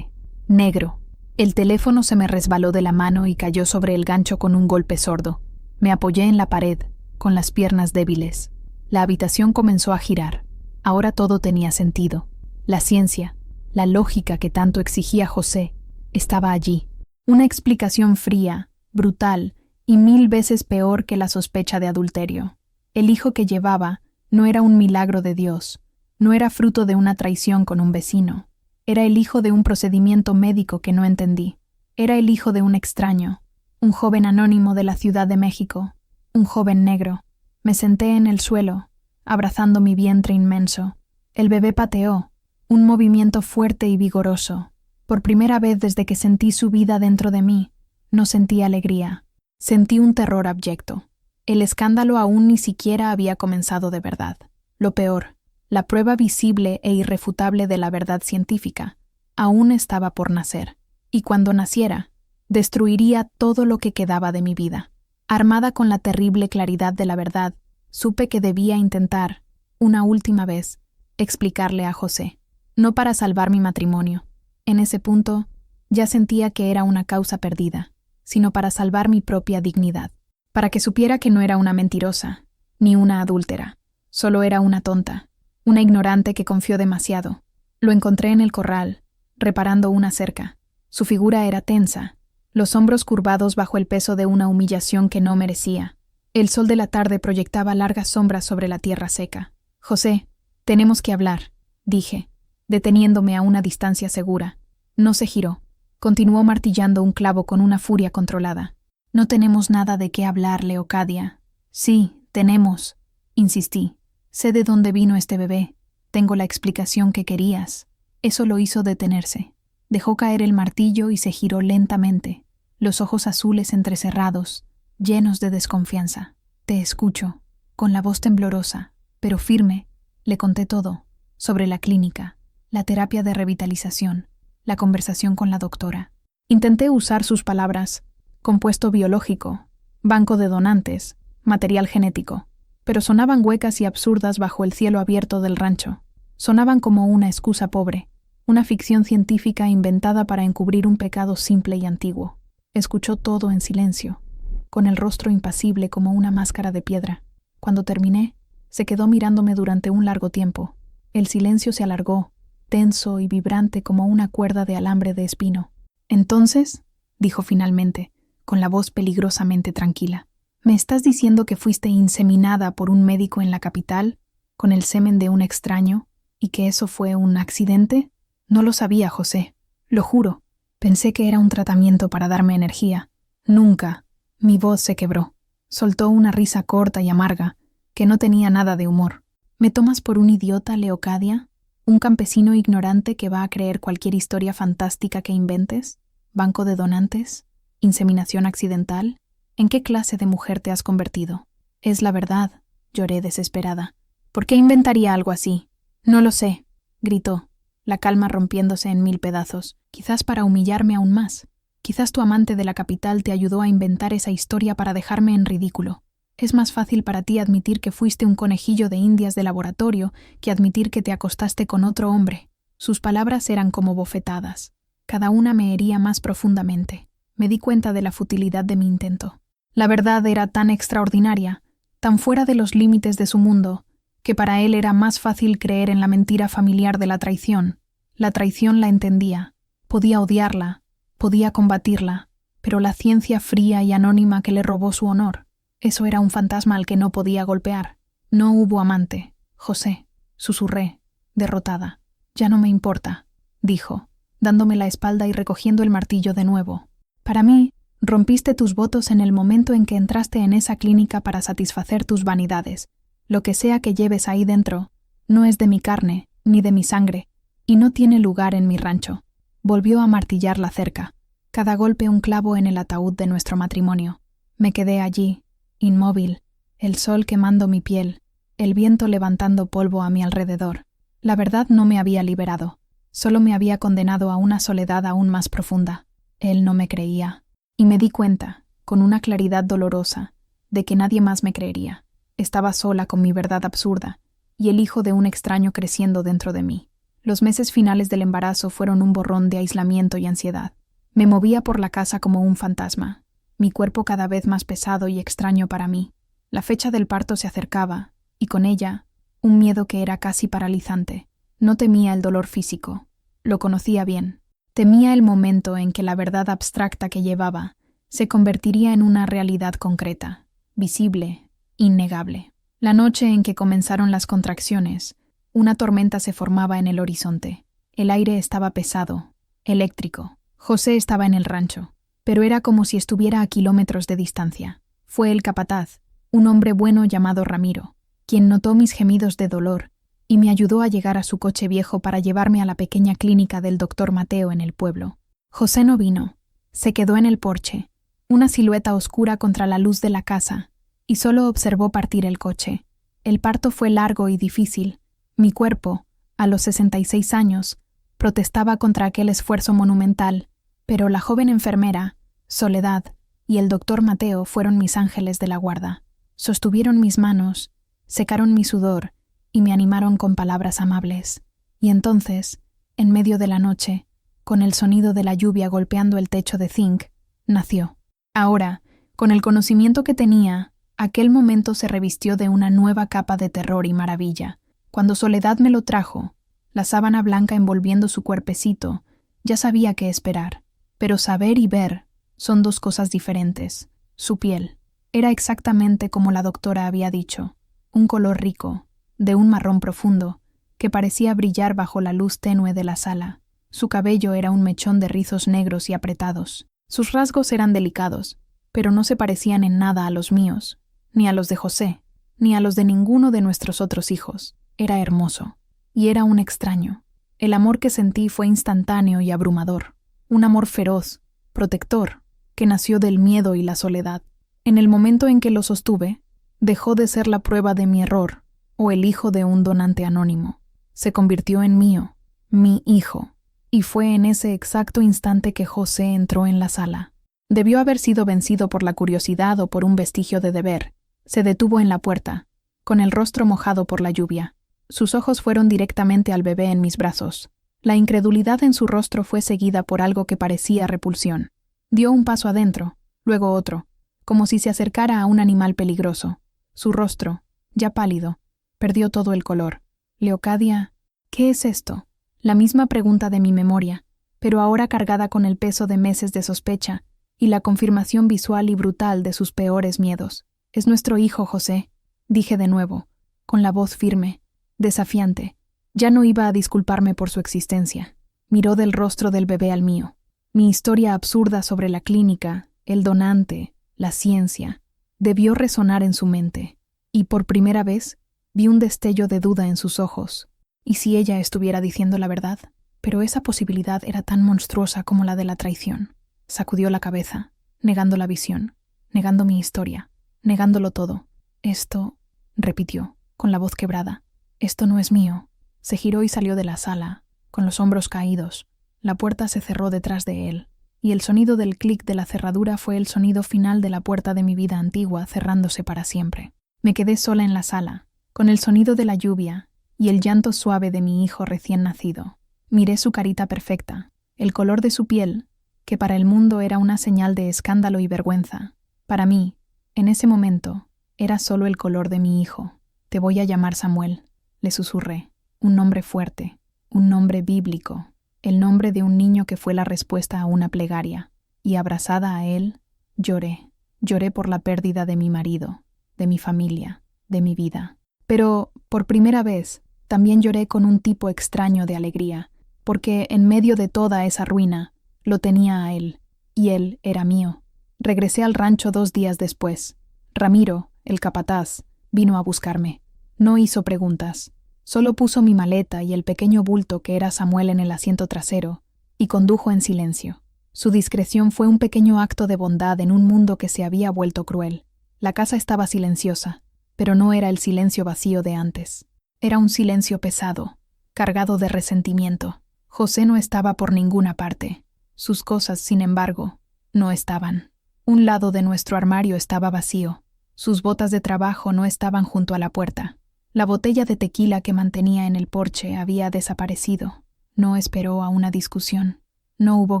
negro. El teléfono se me resbaló de la mano y cayó sobre el gancho con un golpe sordo. Me apoyé en la pared, con las piernas débiles. La habitación comenzó a girar. Ahora todo tenía sentido. La ciencia, la lógica que tanto exigía José, estaba allí. Una explicación fría, brutal y 1000 veces peor que la sospecha de adulterio. El hijo que llevaba no era un milagro de Dios, no era fruto de una traición con un vecino. Era el hijo de un procedimiento médico que no entendí. Era el hijo de un extraño, un joven anónimo de la Ciudad de México, un joven negro. Me senté en el suelo, abrazando mi vientre inmenso. El bebé pateó, un movimiento fuerte y vigoroso. Por primera vez desde que sentí su vida dentro de mí, no sentí alegría. Sentí un terror abyecto. El escándalo aún ni siquiera había comenzado de verdad. Lo peor, la prueba visible e irrefutable de la verdad científica, aún estaba por nacer. Y cuando naciera, destruiría todo lo que quedaba de mi vida. Armada con la terrible claridad de la verdad, supe que debía intentar, una última vez, explicarle a José. No para salvar mi matrimonio. En ese punto, ya sentía que era una causa perdida, sino para salvar mi propia dignidad. Para que supiera que no era una mentirosa, ni una adúltera. Solo era una tonta, una ignorante que confió demasiado. Lo encontré en el corral, reparando una cerca. Su figura era tensa, los hombros curvados bajo el peso de una humillación que no merecía. El sol de la tarde proyectaba largas sombras sobre la tierra seca. «José, tenemos que hablar», dije, deteniéndome a una distancia segura. No se giró. Continuó martillando un clavo con una furia controlada. «No tenemos nada de qué hablar, Leocadia». «Sí, tenemos», insistí. «Sé de dónde vino este bebé. Tengo la explicación que querías». Eso lo hizo detenerse. Dejó caer el martillo y se giró lentamente, los ojos azules entrecerrados, llenos de desconfianza. «Te escucho», con la voz temblorosa, pero firme, le conté todo, sobre la clínica, la terapia de revitalización, la conversación con la doctora. Intenté usar sus palabras: compuesto biológico, banco de donantes, material genético, pero sonaban huecas y absurdas bajo el cielo abierto del rancho. Sonaban como una excusa pobre, una ficción científica inventada para encubrir un pecado simple y antiguo. Escuchó todo en silencio, con el rostro impasible como una máscara de piedra. Cuando terminé, se quedó mirándome durante un largo tiempo. El silencio se alargó, tenso y vibrante como una cuerda de alambre de espino. «Entonces», dijo finalmente, con la voz peligrosamente tranquila, «¿me estás diciendo que fuiste inseminada por un médico en la capital, con el semen de un extraño, y que eso fue un accidente?» «No lo sabía, José. Lo juro. Pensé que era un tratamiento para darme energía. Nunca». Mi voz se quebró. Soltó una risa corta y amarga, que no tenía nada de humor. «¿Me tomas por un idiota, Leocadia? ¿Un campesino ignorante que va a creer cualquier historia fantástica que inventes? ¿Banco de donantes? ¿Inseminación accidental? ¿En qué clase de mujer te has convertido?» «Es la verdad», lloré desesperada. «¿Por qué inventaría algo así?» «No lo sé», gritó, la calma rompiéndose en 1000 pedazos. «Quizás para humillarme aún más. Quizás tu amante de la capital te ayudó a inventar esa historia para dejarme en ridículo. Es más fácil para ti admitir que fuiste un conejillo de indias de laboratorio que admitir que te acostaste con otro hombre. Sus palabras eran como bofetadas. Cada una me hería más profundamente. Me di cuenta de la futilidad de mi intento. La verdad era tan extraordinaria, tan fuera de los límites de su mundo, que para él era más fácil creer en la mentira familiar de la traición. La traición la entendía. Podía odiarla, podía combatirla, pero la ciencia fría y anónima que le robó su honor, eso era un fantasma al que no podía golpear. No hubo amante, José, susurré, derrotada. Ya no me importa, dijo, dándome la espalda y recogiendo el martillo de nuevo. Para mí, rompiste tus votos en el momento en que entraste en esa clínica para satisfacer tus vanidades. Lo que sea que lleves ahí dentro, no es de mi carne, ni de mi sangre, y no tiene lugar en mi rancho. Volvió a martillar la cerca, cada golpe un clavo en el ataúd de nuestro matrimonio. Me quedé allí, inmóvil, el sol quemando mi piel, el viento levantando polvo a mi alrededor. La verdad no me había liberado, solo me había condenado a una soledad aún más profunda. Él no me creía, y me di cuenta, con una claridad dolorosa, de que nadie más me creería. Estaba sola con mi verdad absurda, y el hijo de un extraño creciendo dentro de mí. Los meses finales del embarazo fueron un borrón de aislamiento y ansiedad. Me movía por la casa como un fantasma, mi cuerpo cada vez más pesado y extraño para mí. La fecha del parto se acercaba, y con ella, un miedo que era casi paralizante. No temía el dolor físico, lo conocía bien. Temía el momento en que la verdad abstracta que llevaba se convertiría en una realidad concreta, visible, innegable. La noche en que comenzaron las contracciones, una tormenta se formaba en el horizonte. El aire estaba pesado, eléctrico. José estaba en el rancho, pero era como si estuviera a kilómetros de distancia. Fue el capataz, un hombre bueno llamado Ramiro, quien notó mis gemidos de dolor y me ayudó a llegar a su coche viejo para llevarme a la pequeña clínica del doctor Mateo en el pueblo. José no vino. Se quedó en el porche, una silueta oscura contra la luz de la casa, y solo observó partir el coche. El parto fue largo y difícil. Mi cuerpo, a los 66 años, protestaba contra aquel esfuerzo monumental, pero la joven enfermera, Soledad, y el doctor Mateo fueron mis ángeles de la guarda. Sostuvieron mis manos, secaron mi sudor y me animaron con palabras amables. Y entonces, en medio de la noche, con el sonido de la lluvia golpeando el techo de zinc, nació. Ahora, con el conocimiento que tenía, aquel momento se revistió de una nueva capa de terror y maravilla. Cuando Soledad me lo trajo, la sábana blanca envolviendo su cuerpecito, ya sabía qué esperar. Pero saber y ver son dos cosas diferentes. Su piel era exactamente como la doctora había dicho, un color rico, de un marrón profundo, que parecía brillar bajo la luz tenue de la sala. Su cabello era un mechón de rizos negros y apretados. Sus rasgos eran delicados, pero no se parecían en nada a los míos, ni a los de José, ni a los de ninguno de nuestros otros hijos. Era hermoso, y era un extraño. El amor que sentí fue instantáneo y abrumador, un amor feroz, protector, que nació del miedo y la soledad. En el momento en que lo sostuve, dejó de ser la prueba de mi error, o el hijo de un donante anónimo. Se convirtió en mío, mi hijo, y fue en ese exacto instante que José entró en la sala. Debió haber sido vencido por la curiosidad o por un vestigio de deber. Se detuvo en la puerta, con el rostro mojado por la lluvia. Sus ojos fueron directamente al bebé en mis brazos. La incredulidad en su rostro fue seguida por algo que parecía repulsión. Dio un paso adentro, luego otro, como si se acercara a un animal peligroso. Su rostro, ya pálido, perdió todo el color. Leocadia, ¿qué es esto? La misma pregunta de mi memoria, pero ahora cargada con el peso de meses de sospecha y la confirmación visual y brutal de sus peores miedos. Es nuestro hijo, José, dije de nuevo, con la voz firme, desafiante. Ya no iba a disculparme por su existencia. Miró del rostro del bebé al mío. Mi historia absurda sobre la clínica, el donante, la ciencia, debió resonar en su mente, y por primera vez vi un destello de duda en sus ojos. ¿Y si ella estuviera diciendo la verdad? Pero esa posibilidad era tan monstruosa como la de la traición. Sacudió la cabeza, negando la visión, negando mi historia, negándolo todo. Esto, repitió, con la voz quebrada, esto no es mío. Se giró y salió de la sala, con los hombros caídos. La puerta se cerró detrás de él, y el sonido del clic de la cerradura fue el sonido final de la puerta de mi vida antigua cerrándose para siempre. Me quedé sola en la sala, con el sonido de la lluvia y el llanto suave de mi hijo recién nacido. Miré su carita perfecta, el color de su piel, que para el mundo era una señal de escándalo y vergüenza. Para mí, en ese momento, era solo el color de mi hijo. Te voy a llamar Samuel, le susurré, un nombre fuerte, un nombre bíblico, el nombre de un niño que fue la respuesta a una plegaria. Y abrazada a él, lloré por la pérdida de mi marido, de mi familia, de mi vida. Pero, por primera vez, también lloré con un tipo extraño de alegría, porque en medio de toda esa ruina, lo tenía a él, y él era mío. Regresé al rancho 2 días después. Ramiro, el capataz, vino a buscarme. No hizo preguntas. Solo puso mi maleta y el pequeño bulto que era Samuel en el asiento trasero, y condujo en silencio. Su discreción fue un pequeño acto de bondad en un mundo que se había vuelto cruel. La casa estaba silenciosa, pero no era el silencio vacío de antes. Era un silencio pesado, cargado de resentimiento. José no estaba por ninguna parte. Sus cosas, sin embargo, no estaban. Un lado de nuestro armario estaba vacío. Sus botas de trabajo no estaban junto a la puerta. La botella de tequila que mantenía en el porche había desaparecido. No esperó a una discusión. No hubo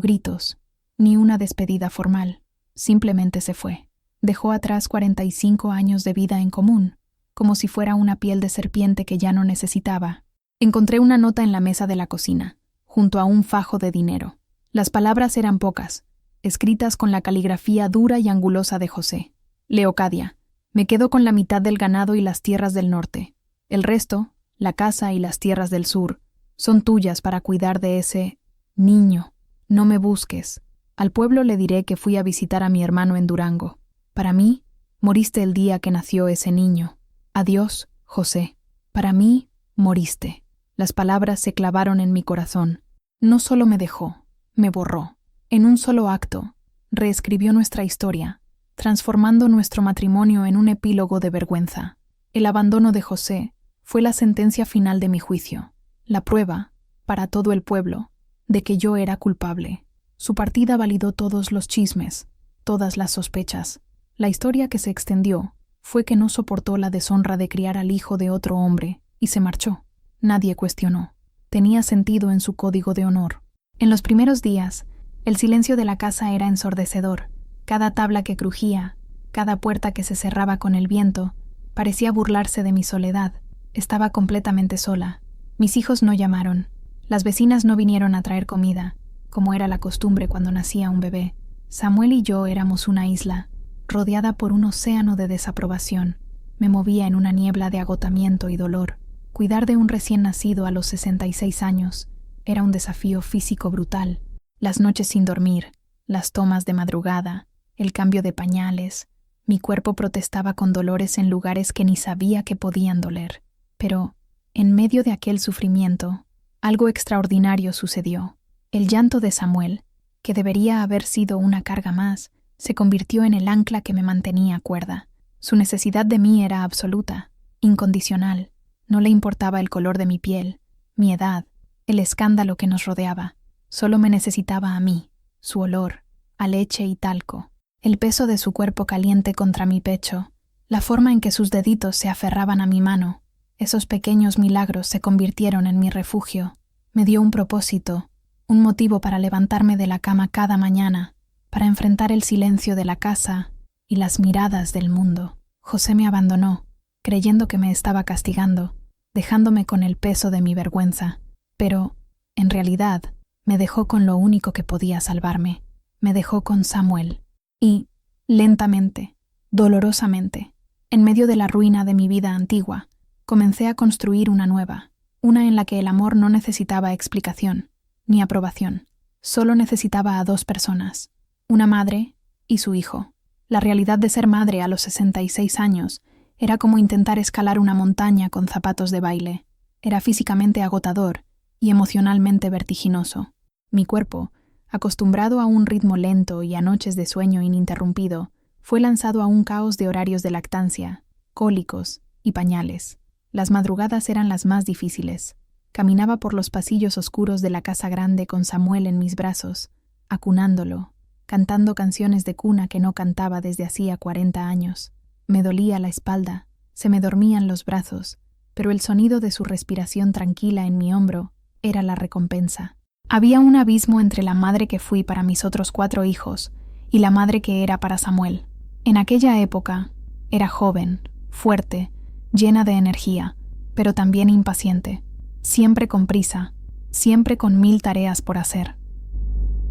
gritos, ni una despedida formal. Simplemente se fue. Dejó atrás 45 años de vida en común, como si fuera una piel de serpiente que ya no necesitaba. Encontré una nota en la mesa de la cocina, junto a un fajo de dinero. Las palabras eran pocas, escritas con la caligrafía dura y angulosa de José. Leocadia, me quedo con la mitad del ganado y las tierras del norte. El resto, la casa y las tierras del sur, son tuyas para cuidar de ese niño. No me busques. Al pueblo le diré que fui a visitar a mi hermano en Durango. Para mí, moriste el día que nació ese niño. Adiós, José. Para mí, moriste. Las palabras se clavaron en mi corazón. No solo me dejó, me borró. En un solo acto, reescribió nuestra historia, transformando nuestro matrimonio en un epílogo de vergüenza. El abandono de José fue la sentencia final de mi juicio, la prueba, para todo el pueblo, de que yo era culpable. Su partida validó todos los chismes, todas las sospechas. La historia que se extendió fue que no soportó la deshonra de criar al hijo de otro hombre y se marchó. Nadie cuestionó. Tenía sentido en su código de honor. En los primeros días, el silencio de la casa era ensordecedor. Cada tabla que crujía, cada puerta que se cerraba con el viento, parecía burlarse de mi soledad. Estaba completamente sola. Mis hijos no llamaron. Las vecinas no vinieron a traer comida, como era la costumbre cuando nacía un bebé. Samuel y yo éramos una isla, rodeada por un océano de desaprobación. Me movía en una niebla de agotamiento y dolor. Cuidar de un recién nacido a los 66 años era un desafío físico brutal. Las noches sin dormir, las tomas de madrugada, el cambio de pañales. Mi cuerpo protestaba con dolores en lugares que ni sabía que podían doler. Pero, en medio de aquel sufrimiento, algo extraordinario sucedió. El llanto de Samuel, que debería haber sido una carga más, se convirtió en el ancla que me mantenía cuerda. Su necesidad de mí era absoluta, incondicional. No le importaba el color de mi piel, mi edad, el escándalo que nos rodeaba. Solo me necesitaba a mí, su olor, a leche y talco, el peso de su cuerpo caliente contra mi pecho, la forma en que sus deditos se aferraban a mi mano. Esos pequeños milagros se convirtieron en mi refugio. Me dio un propósito, un motivo para levantarme de la cama cada mañana, para enfrentar el silencio de la casa y las miradas del mundo. José me abandonó, creyendo que me estaba castigando, dejándome con el peso de mi vergüenza. Pero, en realidad, me dejó con lo único que podía salvarme. Me dejó con Samuel. Y, lentamente, dolorosamente, en medio de la ruina de mi vida antigua, comencé a construir una nueva, una en la que el amor no necesitaba explicación, ni aprobación. Solo necesitaba a 2 personas, una madre y su hijo. La realidad de ser madre a los 66 años era como intentar escalar una montaña con zapatos de baile. Era físicamente agotador y emocionalmente vertiginoso. Mi cuerpo, acostumbrado a un ritmo lento y a noches de sueño ininterrumpido, fue lanzado a un caos de horarios de lactancia, cólicos y pañales. Las madrugadas eran las más difíciles. Caminaba por los pasillos oscuros de la casa grande con Samuel en mis brazos, acunándolo, cantando canciones de cuna que no cantaba desde hacía 40 años. Me dolía la espalda, se me dormían los brazos, pero el sonido de su respiración tranquila en mi hombro era la recompensa. Había un abismo entre la madre que fui para mis otros 4 hijos y la madre que era para Samuel. En aquella época, era joven, fuerte, llena de energía, pero también impaciente, siempre con prisa, siempre con 1000 tareas por hacer.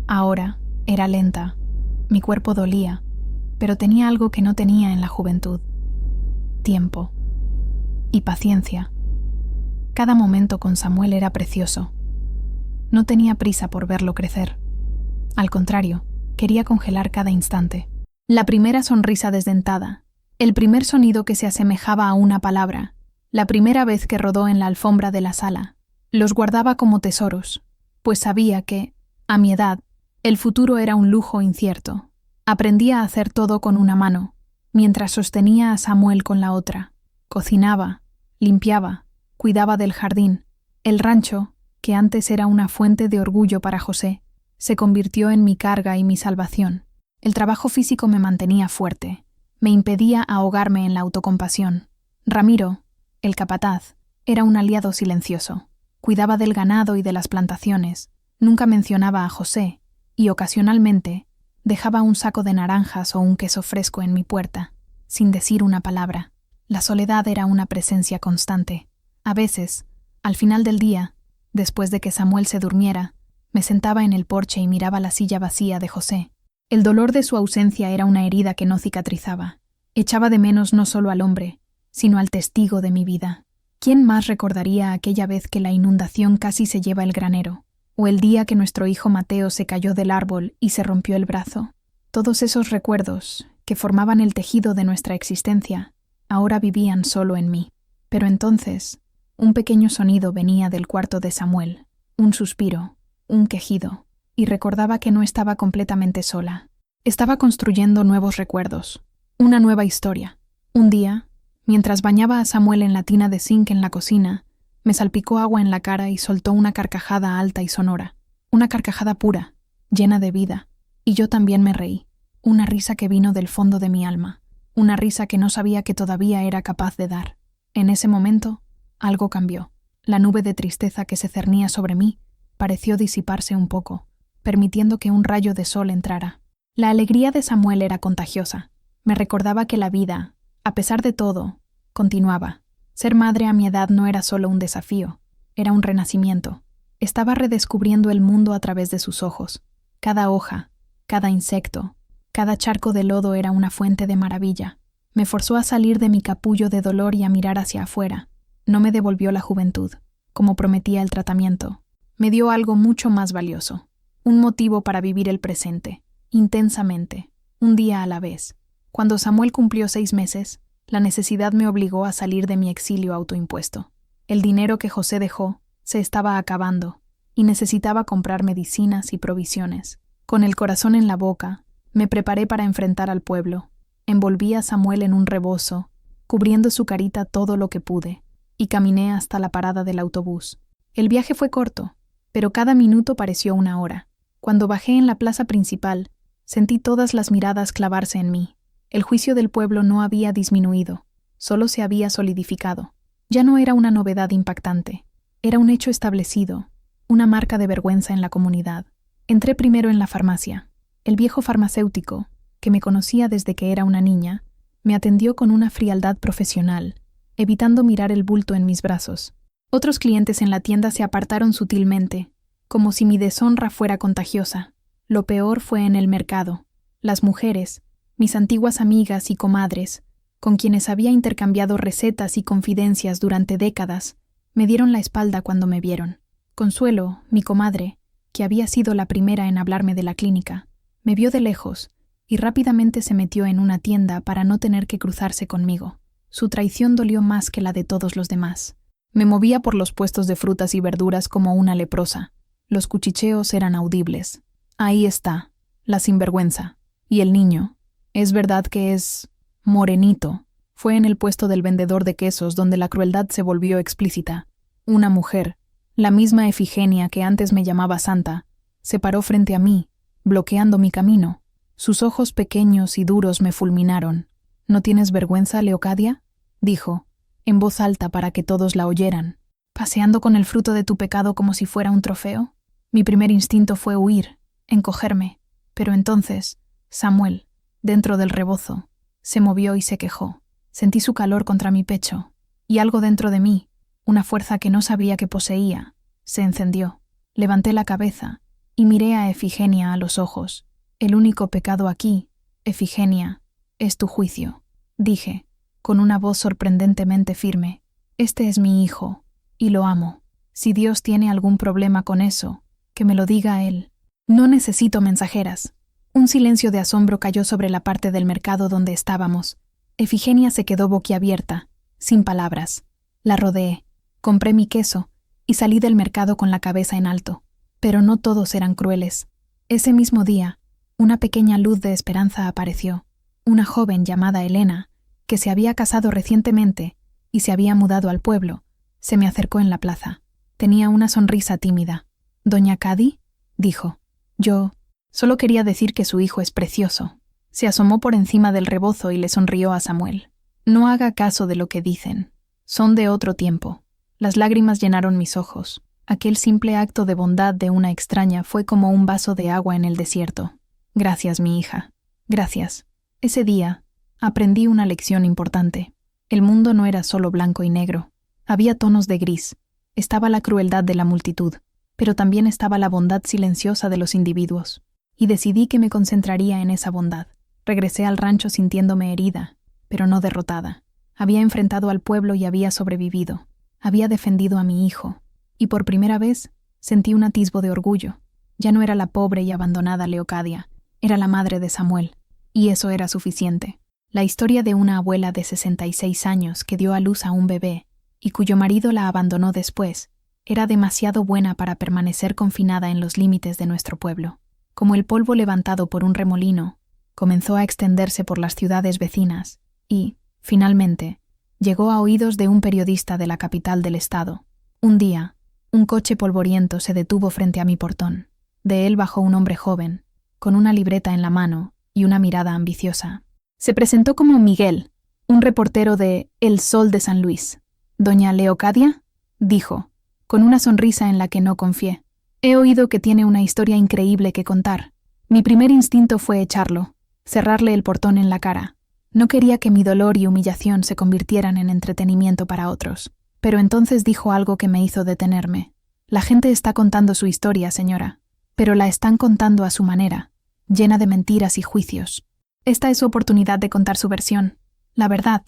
Ahora, era lenta, mi cuerpo dolía, pero tenía algo que no tenía en la juventud: tiempo y paciencia. Cada momento con Samuel era precioso. No tenía prisa por verlo crecer. Al contrario, quería congelar cada instante. La primera sonrisa desdentada, el primer sonido que se asemejaba a una palabra, la primera vez que rodó en la alfombra de la sala, los guardaba como tesoros, pues sabía que, a mi edad, el futuro era un lujo incierto. Aprendía a hacer todo con una mano, mientras sostenía a Samuel con la otra. Cocinaba, limpiaba, cuidaba del jardín. El rancho, que antes era una fuente de orgullo para José, se convirtió en mi carga y mi salvación. El trabajo físico me mantenía fuerte, me impedía ahogarme en la autocompasión. Ramiro, el capataz, era un aliado silencioso. Cuidaba del ganado y de las plantaciones, nunca mencionaba a José, y ocasionalmente dejaba un saco de naranjas o un queso fresco en mi puerta, sin decir una palabra. La soledad era una presencia constante. A veces, al final del día, después de que Samuel se durmiera, me sentaba en el porche y miraba la silla vacía de José. El dolor de su ausencia era una herida que no cicatrizaba. Echaba de menos no solo al hombre, sino al testigo de mi vida. ¿Quién más recordaría aquella vez que la inundación casi se lleva el granero? ¿O el día que nuestro hijo Mateo se cayó del árbol y se rompió el brazo? Todos esos recuerdos, que formaban el tejido de nuestra existencia, ahora vivían solo en mí. Pero entonces, un pequeño sonido venía del cuarto de Samuel, un suspiro, un quejido, y recordaba que no estaba completamente sola. Estaba construyendo nuevos recuerdos, una nueva historia. Un día, mientras bañaba a Samuel en la tina de zinc en la cocina, me salpicó agua en la cara y soltó una carcajada alta y sonora, una carcajada pura, llena de vida, y yo también me reí, una risa que vino del fondo de mi alma, una risa que no sabía que todavía era capaz de dar. En ese momento, algo cambió. La nube de tristeza que se cernía sobre mí pareció disiparse un poco, permitiendo que un rayo de sol entrara. La alegría de Samuel era contagiosa. Me recordaba que la vida, a pesar de todo, continuaba. Ser madre a mi edad no era solo un desafío, era un renacimiento. Estaba redescubriendo el mundo a través de sus ojos. Cada hoja, cada insecto, cada charco de lodo era una fuente de maravilla. Me forzó a salir de mi capullo de dolor y a mirar hacia afuera. No me devolvió la juventud, como prometía el tratamiento. Me dio algo mucho más valioso, un motivo para vivir el presente, intensamente, un día a la vez. Cuando Samuel cumplió 6 meses, la necesidad me obligó a salir de mi exilio autoimpuesto. El dinero que José dejó se estaba acabando y necesitaba comprar medicinas y provisiones. Con el corazón en la boca, me preparé para enfrentar al pueblo. Envolví a Samuel en un rebozo, cubriendo su carita todo lo que pude, y caminé hasta la parada del autobús. El viaje fue corto, pero cada minuto pareció una hora. Cuando bajé en la plaza principal, sentí todas las miradas clavarse en mí. El juicio del pueblo no había disminuido, solo se había solidificado. Ya no era una novedad impactante, era un hecho establecido, una marca de vergüenza en la comunidad. Entré primero en la farmacia. El viejo farmacéutico, que me conocía desde que era una niña, me atendió con una frialdad profesional, evitando mirar el bulto en mis brazos. Otros clientes en la tienda se apartaron sutilmente, como si mi deshonra fuera contagiosa. Lo peor fue en el mercado. Las mujeres, mis antiguas amigas y comadres, con quienes había intercambiado recetas y confidencias durante décadas, me dieron la espalda cuando me vieron. Consuelo, mi comadre, que había sido la primera en hablarme de la clínica, me vio de lejos y rápidamente se metió en una tienda para no tener que cruzarse conmigo. Su traición dolió más que la de todos los demás. Me movía por los puestos de frutas y verduras como una leprosa. Los cuchicheos eran audibles. Ahí está, la sinvergüenza. Y el niño, es verdad que es morenito. Fue en el puesto del vendedor de quesos donde la crueldad se volvió explícita. Una mujer, la misma Efigenia que antes me llamaba santa, se paró frente a mí, bloqueando mi camino. Sus ojos pequeños y duros me fulminaron. ¿No tienes vergüenza, Leocadia?, dijo, en voz alta para que todos la oyeran. ¿Paseando con el fruto de tu pecado como si fuera un trofeo? Mi primer instinto fue huir, encogerme, pero entonces, Samuel, dentro del rebozo, se movió y se quejó. Sentí su calor contra mi pecho, y algo dentro de mí, una fuerza que no sabía que poseía, se encendió. Levanté la cabeza y miré a Efigenia a los ojos. El único pecado aquí, Efigenia, es tu juicio, dije, con una voz sorprendentemente firme. Este es mi hijo, y lo amo. Si Dios tiene algún problema con eso, que me lo diga a él. No necesito mensajeras. Un silencio de asombro cayó sobre la parte del mercado donde estábamos. Efigenia se quedó boquiabierta, sin palabras. La rodeé, compré mi queso y salí del mercado con la cabeza en alto. Pero no todos eran crueles. Ese mismo día, una pequeña luz de esperanza apareció. Una joven llamada Elena, que se había casado recientemente y se había mudado al pueblo, se me acercó en la plaza. Tenía una sonrisa tímida. «¿Doña Cady?», dijo. Yo solo quería decir que su hijo es precioso. Se asomó por encima del rebozo y le sonrió a Samuel. «No haga caso de lo que dicen. Son de otro tiempo». Las lágrimas llenaron mis ojos. Aquel simple acto de bondad de una extraña fue como un vaso de agua en el desierto. «Gracias, mi hija. Gracias». Ese día aprendí una lección importante. El mundo no era solo blanco y negro. Había tonos de gris. Estaba la crueldad de la multitud, pero también estaba la bondad silenciosa de los individuos. Y decidí que me concentraría en esa bondad. Regresé al rancho sintiéndome herida, pero no derrotada. Había enfrentado al pueblo y había sobrevivido. Había defendido a mi hijo. Y por primera vez sentí un atisbo de orgullo. Ya no era la pobre y abandonada Leocadia, era la madre de Samuel. Y eso era suficiente. La historia de una abuela de 66 años que dio a luz a un bebé y cuyo marido la abandonó después, era demasiado buena para permanecer confinada en los límites de nuestro pueblo. Como el polvo levantado por un remolino, comenzó a extenderse por las ciudades vecinas y, finalmente, llegó a oídos de un periodista de la capital del estado. Un día, un coche polvoriento se detuvo frente a mi portón. De él bajó un hombre joven, con una libreta en la mano y una mirada ambiciosa. Se presentó como Miguel, un reportero de El Sol de San Luis. «¿Doña Leocadia?», dijo, con una sonrisa en la que no confié. «He oído que tiene una historia increíble que contar». Mi primer instinto fue echarlo, cerrarle el portón en la cara. No quería que mi dolor y humillación se convirtieran en entretenimiento para otros. Pero entonces dijo algo que me hizo detenerme. «La gente está contando su historia, señora, pero la están contando a su manera, llena de mentiras y juicios. Esta es su oportunidad de contar su versión. La verdad,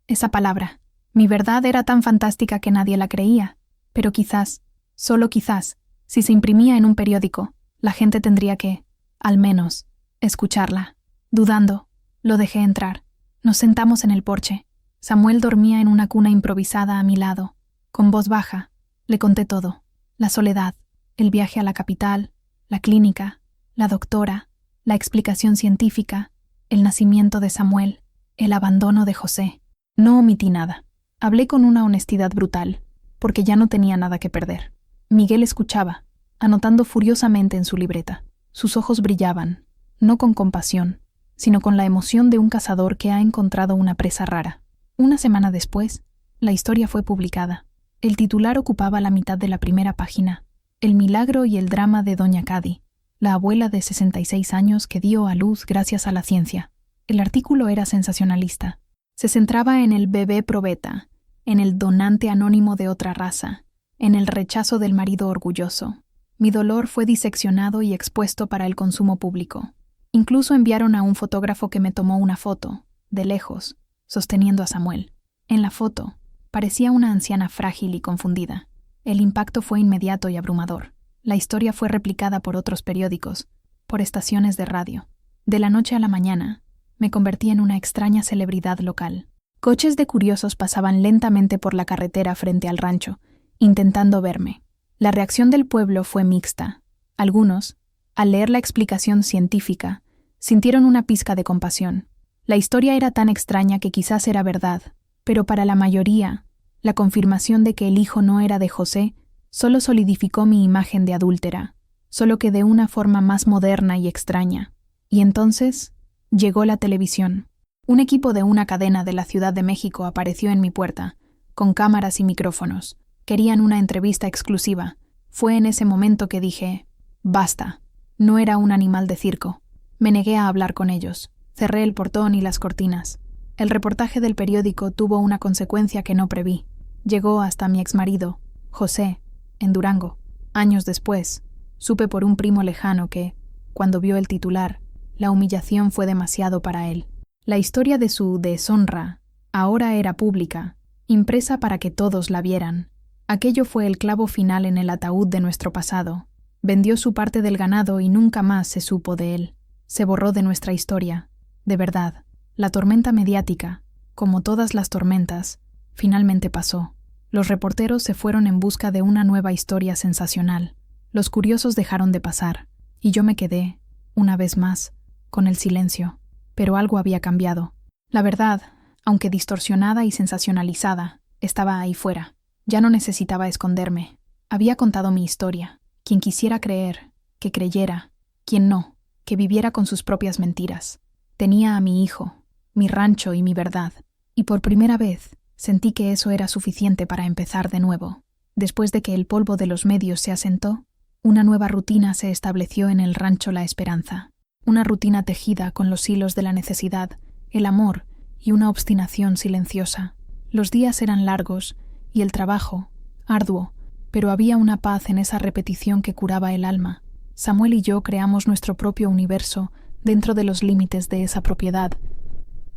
esa palabra. Mi verdad era tan fantástica que nadie la creía, pero quizás, solo quizás, si se imprimía en un periódico, la gente tendría que, al menos, escucharla». Dudando, lo dejé entrar. Nos sentamos en el porche. Samuel dormía en una cuna improvisada a mi lado. Con voz baja, le conté todo. La soledad, el viaje a la capital, la clínica, la doctora, la explicación científica, el nacimiento de Samuel, el abandono de José. No omití nada. Hablé con una honestidad brutal, porque ya no tenía nada que perder. Miguel escuchaba, anotando furiosamente en su libreta. Sus ojos brillaban, no con compasión, sino con la emoción de un cazador que ha encontrado una presa rara. Una semana después, la historia fue publicada. El titular ocupaba la mitad de la primera página: El milagro y el drama de Doña Cady, la abuela de 66 años que dio a luz gracias a la ciencia. El artículo era sensacionalista. Se centraba en el bebé probeta, en el donante anónimo de otra raza, en el rechazo del marido orgulloso. Mi dolor fue diseccionado y expuesto para el consumo público. Incluso enviaron a un fotógrafo que me tomó una foto, de lejos, sosteniendo a Samuel. En la foto, parecía una anciana frágil y confundida. El impacto fue inmediato y abrumador. La historia fue replicada por otros periódicos, por estaciones de radio. De la noche a la mañana, me convertí en una extraña celebridad local. Coches de curiosos pasaban lentamente por la carretera frente al rancho, intentando verme. La reacción del pueblo fue mixta. Algunos, al leer la explicación científica, sintieron una pizca de compasión. La historia era tan extraña que quizás era verdad, pero para la mayoría, la confirmación de que el hijo no era de José solo solidificó mi imagen de adúltera, solo que de una forma más moderna y extraña. Y entonces llegó la televisión. Un equipo de una cadena de la Ciudad de México apareció en mi puerta, con cámaras y micrófonos. Querían una entrevista exclusiva. Fue en ese momento que dije, basta. No era un animal de circo. Me negué a hablar con ellos. Cerré el portón y las cortinas. El reportaje del periódico tuvo una consecuencia que no preví. Llegó hasta mi exmarido, José, en Durango. Años después, supe por un primo lejano que, cuando vio el titular, la humillación fue demasiado para él. La historia de su deshonra ahora era pública, impresa para que todos la vieran. Aquello fue el clavo final en el ataúd de nuestro pasado. Vendió su parte del ganado y nunca más se supo de él. Se borró de nuestra historia. De verdad, la tormenta mediática, como todas las tormentas, finalmente pasó. Los reporteros se fueron en busca de una nueva historia sensacional. Los curiosos dejaron de pasar, y yo me quedé, una vez más, con el silencio. Pero algo había cambiado. La verdad, aunque distorsionada y sensacionalizada, estaba ahí fuera. Ya no necesitaba esconderme. Había contado mi historia. Quien quisiera creer, que creyera. Quien no, que viviera con sus propias mentiras. Tenía a mi hijo, mi rancho y mi verdad. Y por primera vez sentí que eso era suficiente para empezar de nuevo. Después de que el polvo de los medios se asentó, una nueva rutina se estableció en el rancho La Esperanza. Una rutina tejida con los hilos de la necesidad, el amor y una obstinación silenciosa. Los días eran largos y el trabajo, arduo, pero había una paz en esa repetición que curaba el alma. Samuel y yo creamos nuestro propio universo dentro de los límites de esa propiedad.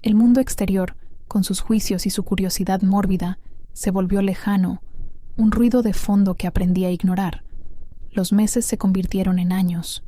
El mundo exterior, con sus juicios y su curiosidad mórbida, se volvió lejano, un ruido de fondo que aprendí a ignorar. Los meses se convirtieron en años.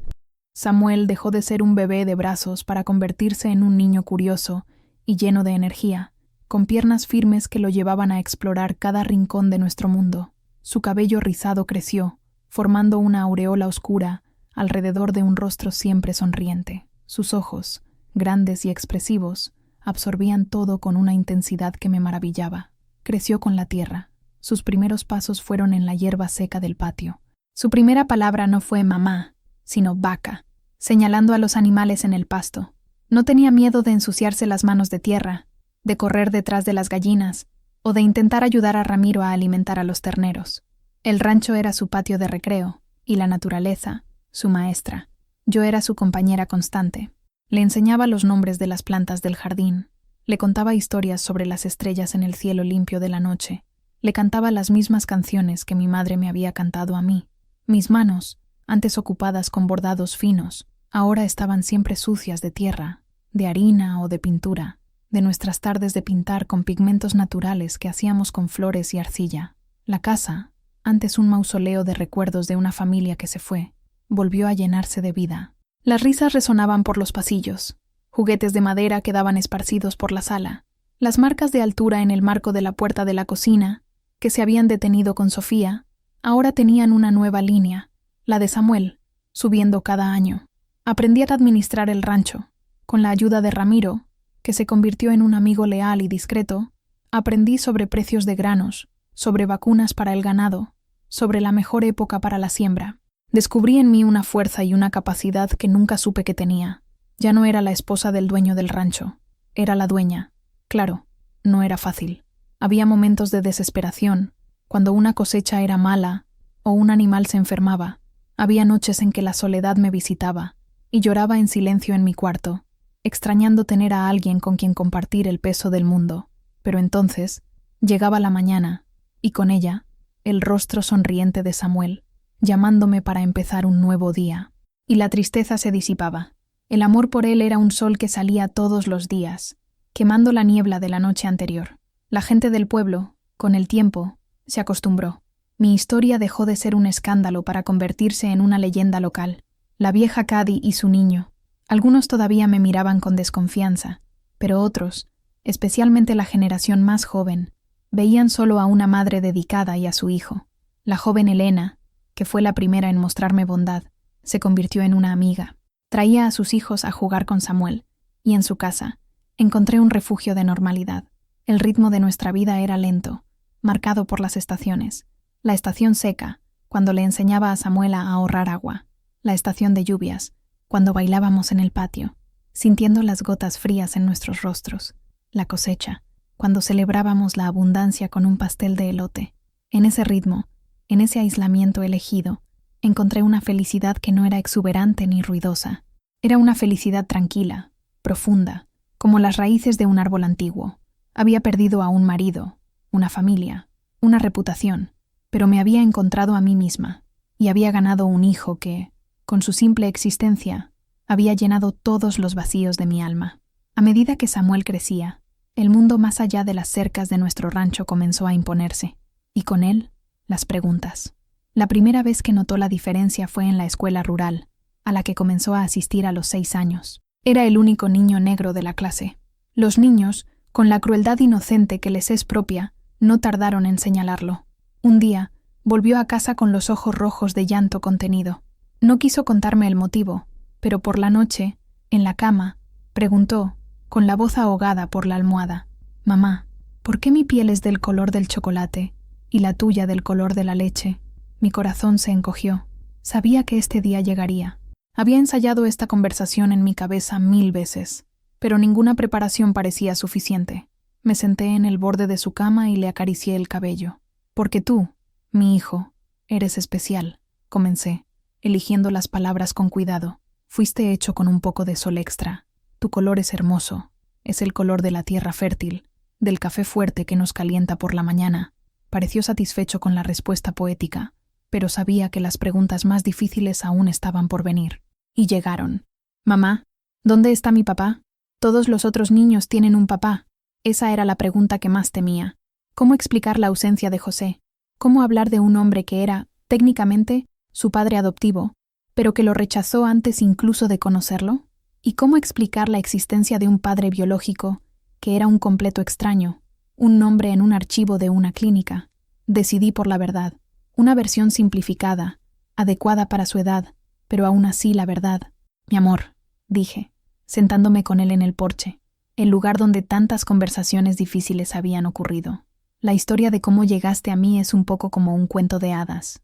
Samuel dejó de ser un bebé de brazos para convertirse en un niño curioso y lleno de energía, con piernas firmes que lo llevaban a explorar cada rincón de nuestro mundo. Su cabello rizado creció, formando una aureola oscura alrededor de un rostro siempre sonriente. Sus ojos, grandes y expresivos, absorbían todo con una intensidad que me maravillaba. Creció con la tierra. Sus primeros pasos fueron en la hierba seca del patio. Su primera palabra no fue mamá, sino vaca, señalando a los animales en el pasto. No tenía miedo de ensuciarse las manos de tierra, de correr detrás de las gallinas o de intentar ayudar a Ramiro a alimentar a los terneros. El rancho era su patio de recreo y la naturaleza, su maestra. Yo era su compañera constante. Le enseñaba los nombres de las plantas del jardín, le contaba historias sobre las estrellas en el cielo limpio de la noche, le cantaba las mismas canciones que mi madre me había cantado a mí. Mis manos, antes ocupadas con bordados finos, ahora estaban siempre sucias de tierra, de harina o de pintura, de nuestras tardes de pintar con pigmentos naturales que hacíamos con flores y arcilla. La casa, antes un mausoleo de recuerdos de una familia que se fue, volvió a llenarse de vida. Las risas resonaban por los pasillos, juguetes de madera quedaban esparcidos por la sala, las marcas de altura en el marco de la puerta de la cocina, que se habían detenido con Sofía, ahora tenían una nueva línea, la de Samuel, subiendo cada año. Aprendí a administrar el rancho. Con la ayuda de Ramiro, que se convirtió en un amigo leal y discreto, aprendí sobre precios de granos, sobre vacunas para el ganado, sobre la mejor época para la siembra. Descubrí en mí una fuerza y una capacidad que nunca supe que tenía. Ya no era la esposa del dueño del rancho, era la dueña. Claro, no era fácil. Había momentos de desesperación, cuando una cosecha era mala o un animal se enfermaba. Había noches en que la soledad me visitaba y lloraba en silencio en mi cuarto, extrañando tener a alguien con quien compartir el peso del mundo. Pero entonces llegaba la mañana y con ella el rostro sonriente de Samuel, llamándome para empezar un nuevo día. Y la tristeza se disipaba. El amor por él era un sol que salía todos los días, quemando la niebla de la noche anterior. La gente del pueblo, con el tiempo, se acostumbró. Mi historia dejó de ser un escándalo para convertirse en una leyenda local. La vieja Cady y su niño. Algunos todavía me miraban con desconfianza, pero otros, especialmente la generación más joven, veían solo a una madre dedicada y a su hijo. La joven Elena, que fue la primera en mostrarme bondad, se convirtió en una amiga. Traía a sus hijos a jugar con Samuel, y en su casa encontré un refugio de normalidad. El ritmo de nuestra vida era lento, marcado por las estaciones. La estación seca, cuando le enseñaba a Samuel a ahorrar agua. La estación de lluvias, cuando bailábamos en el patio, sintiendo las gotas frías en nuestros rostros. La cosecha, cuando celebrábamos la abundancia con un pastel de elote. En ese ritmo, en ese aislamiento elegido, encontré una felicidad que no era exuberante ni ruidosa. Era una felicidad tranquila, profunda, como las raíces de un árbol antiguo. Había perdido a un marido, una familia, una reputación, pero me había encontrado a mí misma, y había ganado un hijo que, con su simple existencia, había llenado todos los vacíos de mi alma. A medida que Samuel crecía, el mundo más allá de las cercas de nuestro rancho comenzó a imponerse, y con él, las preguntas. La primera vez que notó la diferencia fue en la escuela rural, a la que comenzó a asistir a los 6 años. Era el único niño negro de la clase. Los niños, con la crueldad inocente que les es propia, no tardaron en señalarlo. Un día, volvió a casa con los ojos rojos de llanto contenido. No quiso contarme el motivo, pero por la noche, en la cama, preguntó, con la voz ahogada por la almohada: «Mamá, ¿por qué mi piel es del color del chocolate y la tuya del color de la leche?» Mi corazón se encogió. Sabía que este día llegaría. Había ensayado esta conversación en mi cabeza 1000 veces, pero ninguna preparación parecía suficiente. Me senté en el borde de su cama y le acaricié el cabello. «Porque tú, mi hijo, eres especial», comencé, eligiendo las palabras con cuidado. «Fuiste hecho con un poco de sol extra. Tu color es hermoso. Es el color de la tierra fértil, del café fuerte que nos calienta por la mañana». Pareció satisfecho con la respuesta poética, pero sabía que las preguntas más difíciles aún estaban por venir. Y llegaron. «Mamá, ¿dónde está mi papá? Todos los otros niños tienen un papá». Esa era la pregunta que más temía. ¿Cómo explicar la ausencia de José? ¿Cómo hablar de un hombre que era, técnicamente, su padre adoptivo, pero que lo rechazó antes incluso de conocerlo? ¿Y cómo explicar la existencia de un padre biológico que era un completo extraño, un nombre en un archivo de una clínica? Decidí por la verdad, una versión simplificada, adecuada para su edad, pero aún así la verdad. «Mi amor», dije, sentándome con él en el porche, el lugar donde tantas conversaciones difíciles habían ocurrido. «La historia de cómo llegaste a mí es un poco como un cuento de hadas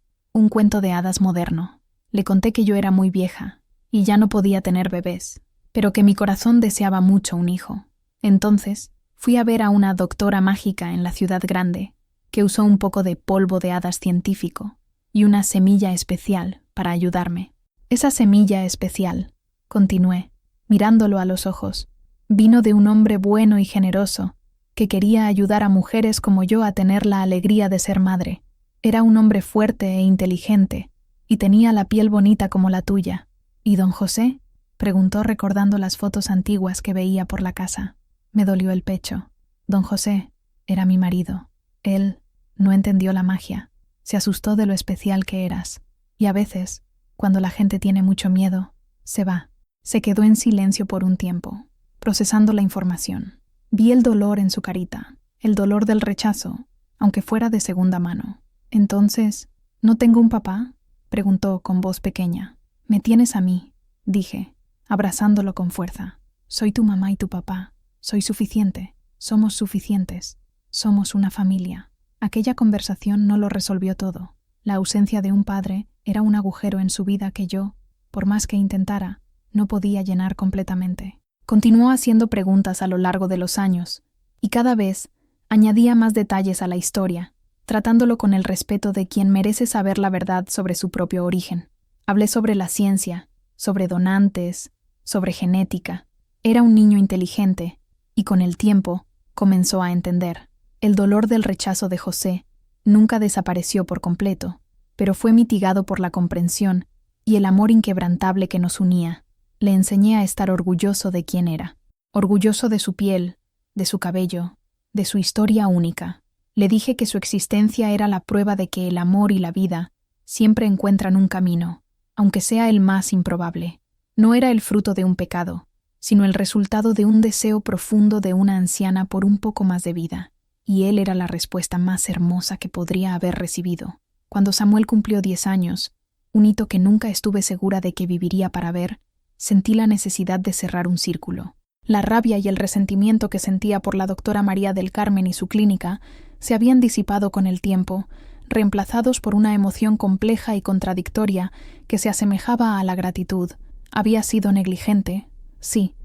moderno». Le conté que yo era muy vieja y ya no podía tener bebés, pero que mi corazón deseaba mucho un hijo. Entonces, fui a ver a una doctora mágica en la ciudad grande, que usó un poco de polvo de hadas científico y una semilla especial para ayudarme. Esa semilla especial, continué, mirándolo a los ojos, vino de un hombre bueno y generoso, que quería ayudar a mujeres como yo a tener la alegría de ser madre. Era un hombre fuerte e inteligente, y tenía la piel bonita como la tuya. «¿Y don José?», preguntó recordando las fotos antiguas que veía por la casa. Me dolió el pecho. Don José era mi marido. Él no entendió la magia. Se asustó de lo especial que eras. Y a veces, cuando la gente tiene mucho miedo, se va. Se quedó en silencio por un tiempo, procesando la información. Vi el dolor en su carita, el dolor del rechazo, aunque fuera de segunda mano. «Entonces, ¿no tengo un papá?», preguntó con voz pequeña. «Me tienes a mí», dije, abrazándolo con fuerza. «Soy tu mamá y tu papá. Soy suficiente. Somos suficientes. Somos una familia». Aquella conversación no lo resolvió todo. La ausencia de un padre era un agujero en su vida que yo, por más que intentara, no podía llenar completamente. Continuó haciendo preguntas a lo largo de los años, y cada vez añadía más detalles a la historia, tratándolo con el respeto de quien merece saber la verdad sobre su propio origen. Hablé sobre la ciencia, sobre donantes, sobre genética. Era un niño inteligente, y con el tiempo comenzó a entender. El dolor del rechazo de José nunca desapareció por completo, pero fue mitigado por la comprensión y el amor inquebrantable que nos unía. Le enseñé a estar orgulloso de quién era, orgulloso de su piel, de su cabello, de su historia única. Le dije que su existencia era la prueba de que el amor y la vida siempre encuentran un camino, aunque sea el más improbable. No era el fruto de un pecado, sino el resultado de un deseo profundo de una anciana por un poco más de vida. Y él era la respuesta más hermosa que podría haber recibido. Cuando Samuel cumplió 10 años, un hito que nunca estuve segura de que viviría para ver, sentí la necesidad de cerrar un círculo. La rabia y el resentimiento que sentía por la doctora María del Carmen y su clínica se habían disipado con el tiempo, reemplazados por una emoción compleja y contradictoria que se asemejaba a la gratitud. Había sido negligente, sí.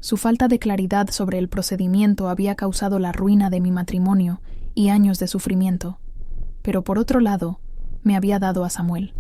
Su falta de claridad sobre el procedimiento había causado la ruina de mi matrimonio y años de sufrimiento. Pero por otro lado, me había dado a Samuel.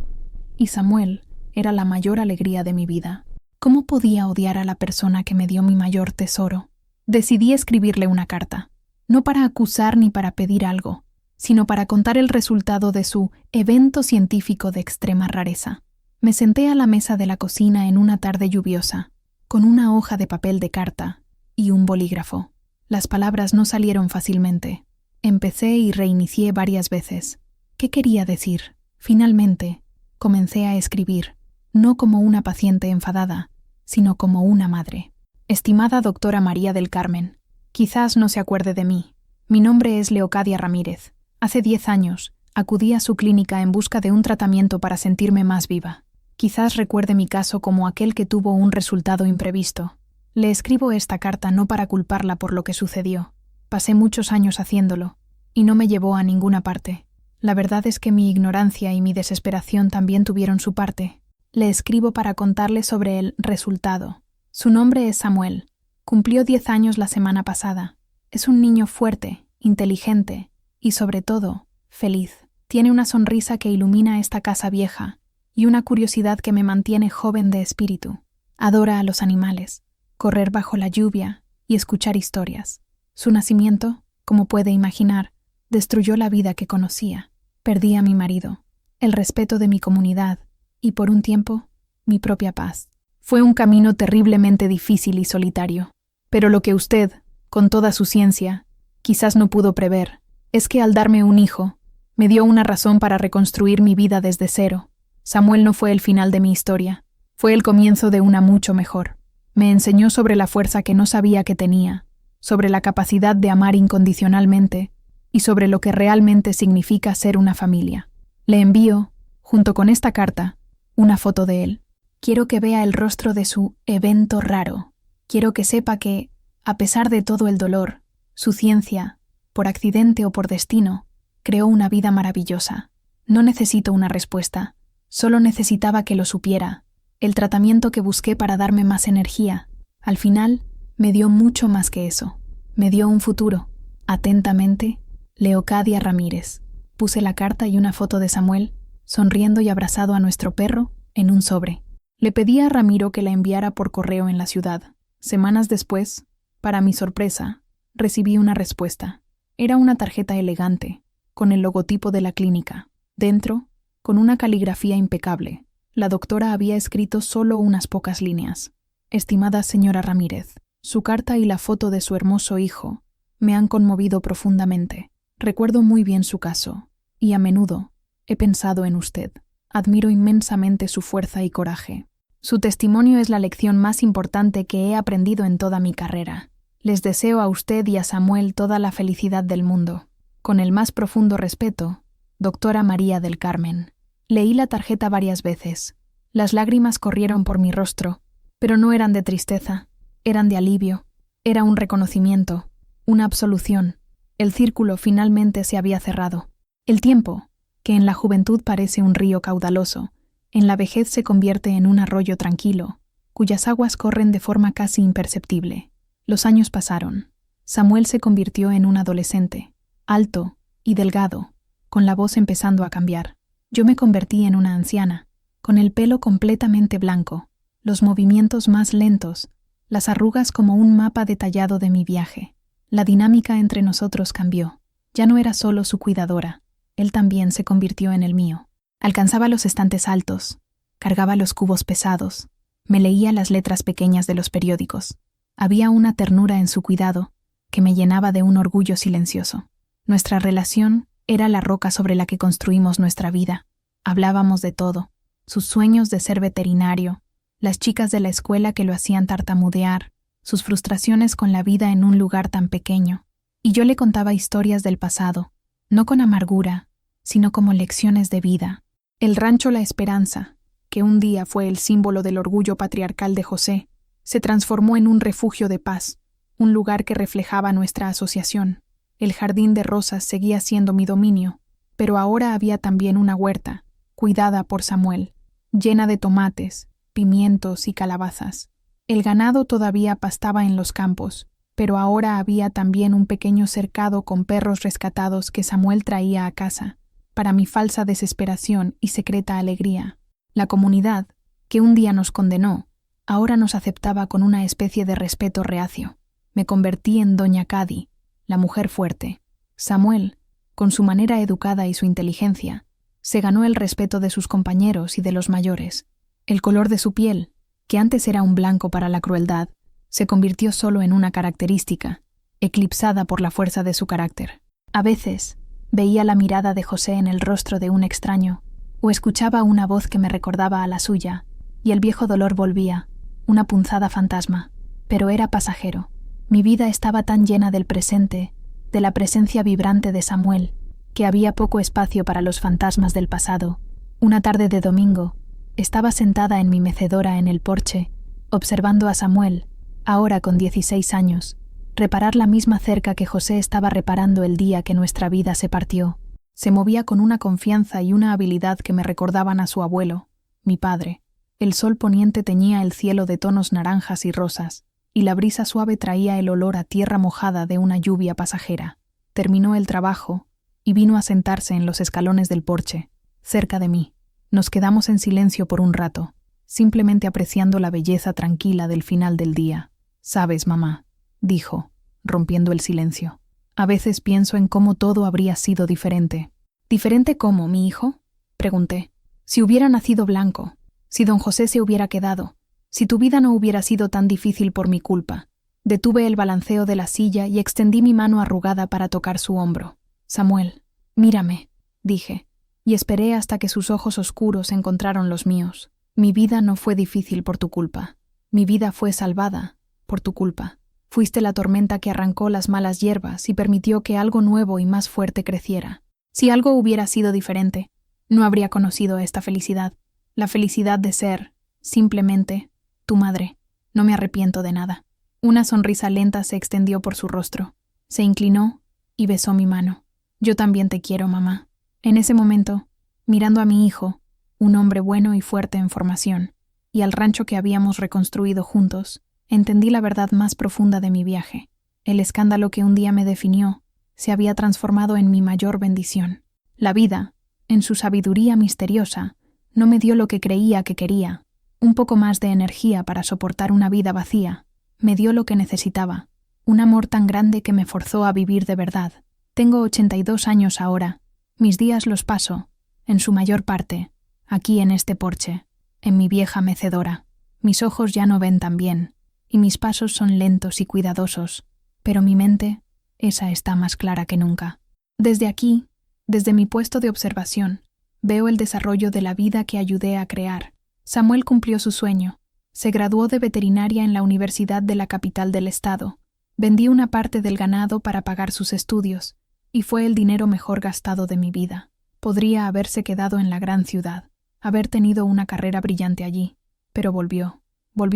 Y Samuel era la mayor alegría de mi vida. ¿Cómo podía odiar a la persona que me dio mi mayor tesoro? Decidí escribirle una carta, no para acusar ni para pedir algo, sino para contar el resultado de su evento científico de extrema rareza. Me senté a la mesa de la cocina en una tarde lluviosa, con una hoja de papel de carta y un bolígrafo. Las palabras no salieron fácilmente. Empecé y reinicié varias veces. ¿Qué quería decir? Finalmente, comencé a escribir, no como una paciente enfadada, sino como una madre. Estimada doctora María del Carmen, quizás no se acuerde de mí. Mi nombre es Leocadia Ramírez. Hace 10 años, acudí a su clínica en busca de un tratamiento para sentirme más viva. Quizás recuerde mi caso como aquel que tuvo un resultado imprevisto. Le escribo esta carta no para culparla por lo que sucedió. Pasé muchos años haciéndolo, y no me llevó a ninguna parte. La verdad es que mi ignorancia y mi desesperación también tuvieron su parte. Le escribo para contarle sobre el resultado. Su nombre es Samuel. Cumplió 10 años la semana pasada. Es un niño fuerte, inteligente y, sobre todo, feliz. Tiene una sonrisa que ilumina esta casa vieja y una curiosidad que me mantiene joven de espíritu. Adora a los animales, correr bajo la lluvia y escuchar historias. Su nacimiento, como puede imaginar, destruyó la vida que conocía. Perdí a mi marido, el respeto de mi comunidad y, por un tiempo, mi propia paz. Fue un camino terriblemente difícil y solitario. Pero lo que usted, con toda su ciencia, quizás no pudo prever, es que al darme un hijo, me dio una razón para reconstruir mi vida desde cero. Samuel no fue el final de mi historia, fue el comienzo de una mucho mejor. Me enseñó sobre la fuerza que no sabía que tenía, sobre la capacidad de amar incondicionalmente y sobre lo que realmente significa ser una familia. Le envío, junto con esta carta, una foto de él. Quiero que vea el rostro de su evento raro. Quiero que sepa que, a pesar de todo el dolor, su ciencia, por accidente o por destino, creó una vida maravillosa. No necesito una respuesta, solo necesitaba que lo supiera. El tratamiento que busqué para darme más energía, al final, me dio mucho más que eso. Me dio un futuro. Atentamente, Leocadia Ramírez. Puse la carta y una foto de Samuel, sonriendo y abrazado a nuestro perro, en un sobre. Le pedí a Ramiro que la enviara por correo en la ciudad. Semanas después, para mi sorpresa, recibí una respuesta. Era una tarjeta elegante, con el logotipo de la clínica. Dentro, con una caligrafía impecable, la doctora había escrito solo unas pocas líneas. Estimada señora Ramírez, su carta y la foto de su hermoso hijo me han conmovido profundamente. Recuerdo muy bien su caso, y a menudo he pensado en usted. Admiro inmensamente su fuerza y coraje. Su testimonio es la lección más importante que he aprendido en toda mi carrera. Les deseo a usted y a Samuel toda la felicidad del mundo. Con el más profundo respeto, doctora María del Carmen. Leí la tarjeta varias veces. Las lágrimas corrieron por mi rostro, pero no eran de tristeza, eran de alivio. Era un reconocimiento, una absolución. El círculo finalmente se había cerrado. El tiempo, que en la juventud parece un río caudaloso, en la vejez se convierte en un arroyo tranquilo, cuyas aguas corren de forma casi imperceptible. Los años pasaron. Samuel se convirtió en un adolescente, alto y delgado, con la voz empezando a cambiar. Yo me convertí en una anciana, con el pelo completamente blanco, los movimientos más lentos, las arrugas como un mapa detallado de mi viaje. La dinámica entre nosotros cambió. Ya no era solo su cuidadora, él también se convirtió en el mío. Alcanzaba los estantes altos, cargaba los cubos pesados, me leía las letras pequeñas de los periódicos. Había una ternura en su cuidado que me llenaba de un orgullo silencioso. Nuestra relación era la roca sobre la que construimos nuestra vida. Hablábamos de todo, sus sueños de ser veterinario, las chicas de la escuela que lo hacían tartamudear, sus frustraciones con la vida en un lugar tan pequeño. Y yo le contaba historias del pasado, no con amargura, sino como lecciones de vida. El rancho La Esperanza, que un día fue el símbolo del orgullo patriarcal de José, se transformó en un refugio de paz, un lugar que reflejaba nuestra asociación. El jardín de rosas seguía siendo mi dominio, pero ahora había también una huerta, cuidada por Samuel, llena de tomates, pimientos y calabazas. El ganado todavía pastaba en los campos, pero ahora había también un pequeño cercado con perros rescatados que Samuel traía a casa, para mi falsa desesperación y secreta alegría. La comunidad, que un día nos condenó, ahora nos aceptaba con una especie de respeto reacio. Me convertí en doña Cady, la mujer fuerte. Samuel, con su manera educada y su inteligencia, se ganó el respeto de sus compañeros y de los mayores. El color de su piel, que antes era un blanco para la crueldad, se convirtió solo en una característica, eclipsada por la fuerza de su carácter. A veces, veía la mirada de José en el rostro de un extraño, o escuchaba una voz que me recordaba a la suya, y el viejo dolor volvía, una punzada fantasma, pero era pasajero. Mi vida estaba tan llena del presente, de la presencia vibrante de Samuel, que había poco espacio para los fantasmas del pasado. Una tarde de domingo, estaba sentada en mi mecedora en el porche, observando a Samuel, ahora con 16 años, reparar la misma cerca que José estaba reparando el día que nuestra vida se partió. Se movía con una confianza y una habilidad que me recordaban a su abuelo, mi padre. El sol poniente teñía el cielo de tonos naranjas y rosas, y la brisa suave traía el olor a tierra mojada de una lluvia pasajera. Terminó el trabajo y vino a sentarse en los escalones del porche, cerca de mí. Nos quedamos en silencio por un rato, simplemente apreciando la belleza tranquila del final del día. «Sabes, mamá», dijo, rompiendo el silencio, «a veces pienso en cómo todo habría sido diferente». «¿Diferente cómo, mi hijo?», pregunté. «Si hubiera nacido blanco, si don José se hubiera quedado, si tu vida no hubiera sido tan difícil por mi culpa». Detuve el balanceo de la silla y extendí mi mano arrugada para tocar su hombro. «Samuel, mírame», dije, y esperé hasta que sus ojos oscuros encontraron los míos. «Mi vida no fue difícil por tu culpa. Mi vida fue salvada por tu culpa. Fuiste la tormenta que arrancó las malas hierbas y permitió que algo nuevo y más fuerte creciera. Si algo hubiera sido diferente, no habría conocido esta felicidad. La felicidad de ser, simplemente, tu madre. No me arrepiento de nada». Una sonrisa lenta se extendió por su rostro. Se inclinó y besó mi mano. «Yo también te quiero, mamá». En ese momento, mirando a mi hijo, un hombre bueno y fuerte en formación, y al rancho que habíamos reconstruido juntos, entendí la verdad más profunda de mi viaje. El escándalo que un día me definió se había transformado en mi mayor bendición. La vida, en su sabiduría misteriosa, no me dio lo que creía que quería, un poco más de energía para soportar una vida vacía. Me dio lo que necesitaba, un amor tan grande que me forzó a vivir de verdad. Tengo 82 años ahora. Mis días los paso, en su mayor parte, aquí en este porche, en mi vieja mecedora. Mis ojos ya no ven tan bien, y mis pasos son lentos y cuidadosos, pero mi mente, esa está más clara que nunca. Desde aquí, desde mi puesto de observación, veo el desarrollo de la vida que ayudé a crear. Samuel cumplió su sueño. Se graduó de veterinaria en la Universidad de la capital del estado. Vendí una parte del ganado para pagar sus estudios, y fue el dinero mejor gastado de mi vida. Podría haberse quedado en la gran ciudad, haber tenido una carrera brillante allí, pero volvió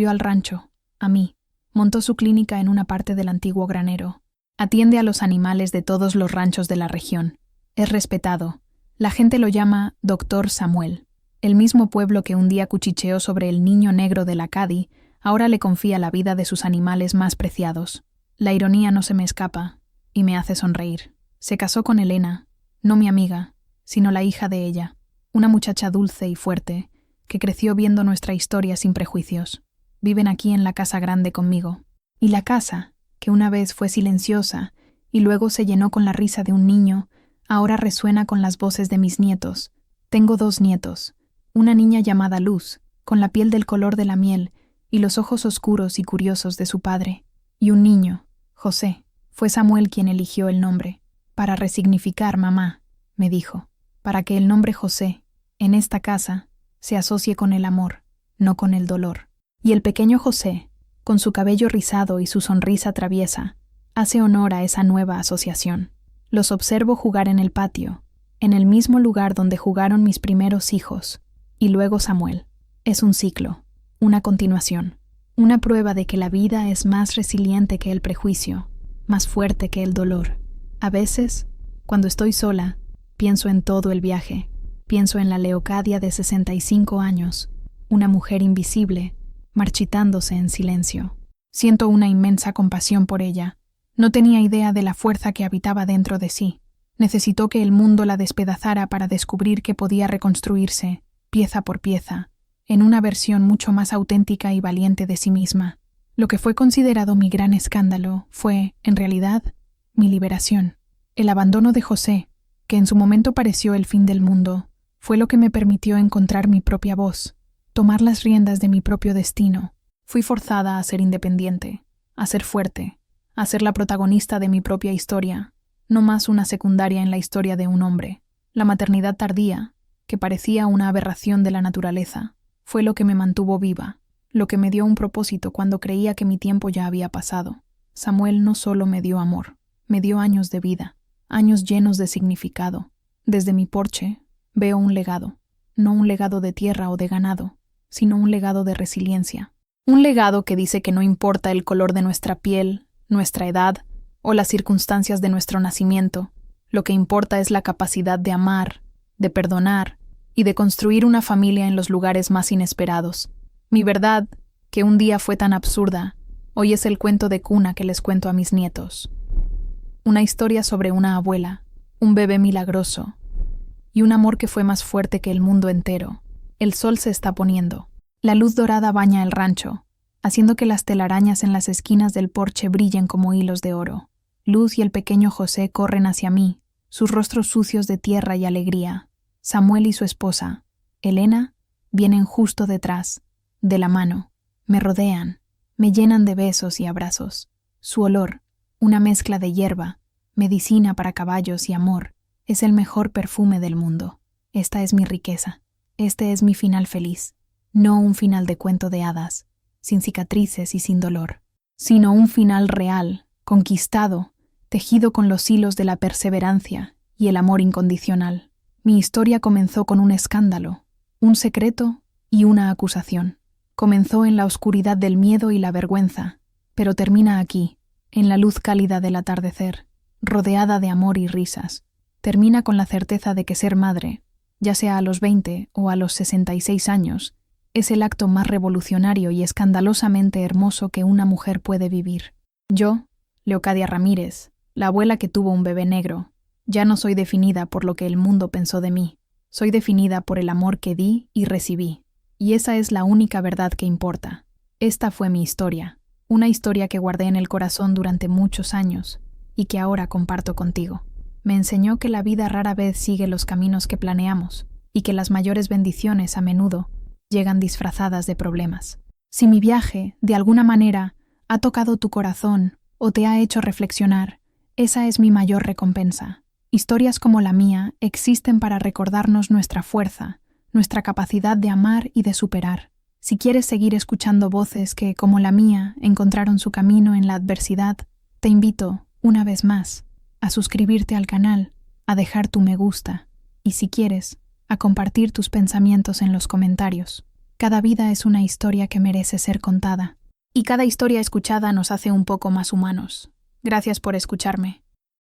al rancho, a mí. Montó su clínica en una parte del antiguo granero. Atiende a los animales de todos los ranchos de la región. Es respetado. La gente lo llama Dr. Samuel. El mismo pueblo que un día cuchicheó sobre el niño negro de la Cady, ahora le confía la vida de sus animales más preciados. La ironía no se me escapa, y me hace sonreír. Se casó con Elena, no mi amiga, sino la hija de ella, una muchacha dulce y fuerte, que creció viendo nuestra historia sin prejuicios. Viven aquí en la casa grande conmigo. Y la casa, que una vez fue silenciosa y luego se llenó con la risa de un niño, ahora resuena con las voces de mis nietos. Tengo 2 nietos, una niña llamada Luz, con la piel del color de la miel y los ojos oscuros y curiosos de su padre, y un niño, José. Fue Samuel quien eligió el nombre. «Para resignificar, mamá», me dijo, «para que el nombre José, en esta casa, se asocie con el amor, no con el dolor». Y el pequeño José, con su cabello rizado y su sonrisa traviesa, hace honor a esa nueva asociación. Los observo jugar en el patio, en el mismo lugar donde jugaron mis primeros hijos, y luego Samuel. Es un ciclo, una continuación, una prueba de que la vida es más resiliente que el prejuicio, más fuerte que el dolor. A veces, cuando estoy sola, pienso en todo el viaje, pienso en la Leocadia de 65 años, una mujer invisible, marchitándose en silencio. Siento una inmensa compasión por ella. No tenía idea de la fuerza que habitaba dentro de sí. Necesitó que el mundo la despedazara para descubrir que podía reconstruirse, pieza por pieza, en una versión mucho más auténtica y valiente de sí misma. Lo que fue considerado mi gran escándalo fue, en realidad, mi liberación. El abandono de José, que en su momento pareció el fin del mundo, fue lo que me permitió encontrar mi propia voz, tomar las riendas de mi propio destino. Fui forzada a ser independiente, a ser fuerte, a ser la protagonista de mi propia historia, no más una secundaria en la historia de un hombre. La maternidad tardía, que parecía una aberración de la naturaleza, fue lo que me mantuvo viva, lo que me dio un propósito cuando creía que mi tiempo ya había pasado. Samuel no solo me dio amor, me dio años de vida, años llenos de significado. Desde mi porche veo un legado, no un legado de tierra o de ganado, sino un legado de resiliencia. Un legado que dice que no importa el color de nuestra piel, nuestra edad o las circunstancias de nuestro nacimiento, lo que importa es la capacidad de amar, de perdonar y de construir una familia en los lugares más inesperados. Mi verdad, que un día fue tan absurda, hoy es el cuento de cuna que les cuento a mis nietos. Una historia sobre una abuela, un bebé milagroso y un amor que fue más fuerte que el mundo entero. El sol se está poniendo. La luz dorada baña el rancho, haciendo que las telarañas en las esquinas del porche brillen como hilos de oro. Luz y el pequeño José corren hacia mí, sus rostros sucios de tierra y alegría. Samuel y su esposa, Elena, vienen justo detrás, de la mano. Me rodean, me llenan de besos y abrazos. Su olor, una mezcla de hierba, medicina para caballos y amor, es el mejor perfume del mundo. Esta es mi riqueza. Este es mi final feliz. No un final de cuento de hadas, sin cicatrices y sin dolor, sino un final real, conquistado, tejido con los hilos de la perseverancia y el amor incondicional. Mi historia comenzó con un escándalo, un secreto y una acusación. Comenzó en la oscuridad del miedo y la vergüenza, pero termina aquí, en la luz cálida del atardecer, rodeada de amor y risas. Termina con la certeza de que ser madre, ya sea a los 20 o a los 66 años, es el acto más revolucionario y escandalosamente hermoso que una mujer puede vivir. Yo, Leocadia Ramírez, la abuela que tuvo un bebé negro, ya no soy definida por lo que el mundo pensó de mí. Soy definida por el amor que di y recibí. Y esa es la única verdad que importa. Esta fue mi historia, una historia que guardé en el corazón durante muchos años y que ahora comparto contigo. Me enseñó que la vida rara vez sigue los caminos que planeamos y que las mayores bendiciones a menudo llegan disfrazadas de problemas. Si mi viaje, de alguna manera, ha tocado tu corazón o te ha hecho reflexionar, esa es mi mayor recompensa. Historias como la mía existen para recordarnos nuestra fuerza, nuestra capacidad de amar y de superar. Si quieres seguir escuchando voces que, como la mía, encontraron su camino en la adversidad, te invito, una vez más, a suscribirte al canal, a dejar tu me gusta y, si quieres, a compartir tus pensamientos en los comentarios. Cada vida es una historia que merece ser contada, y cada historia escuchada nos hace un poco más humanos. Gracias por escucharme.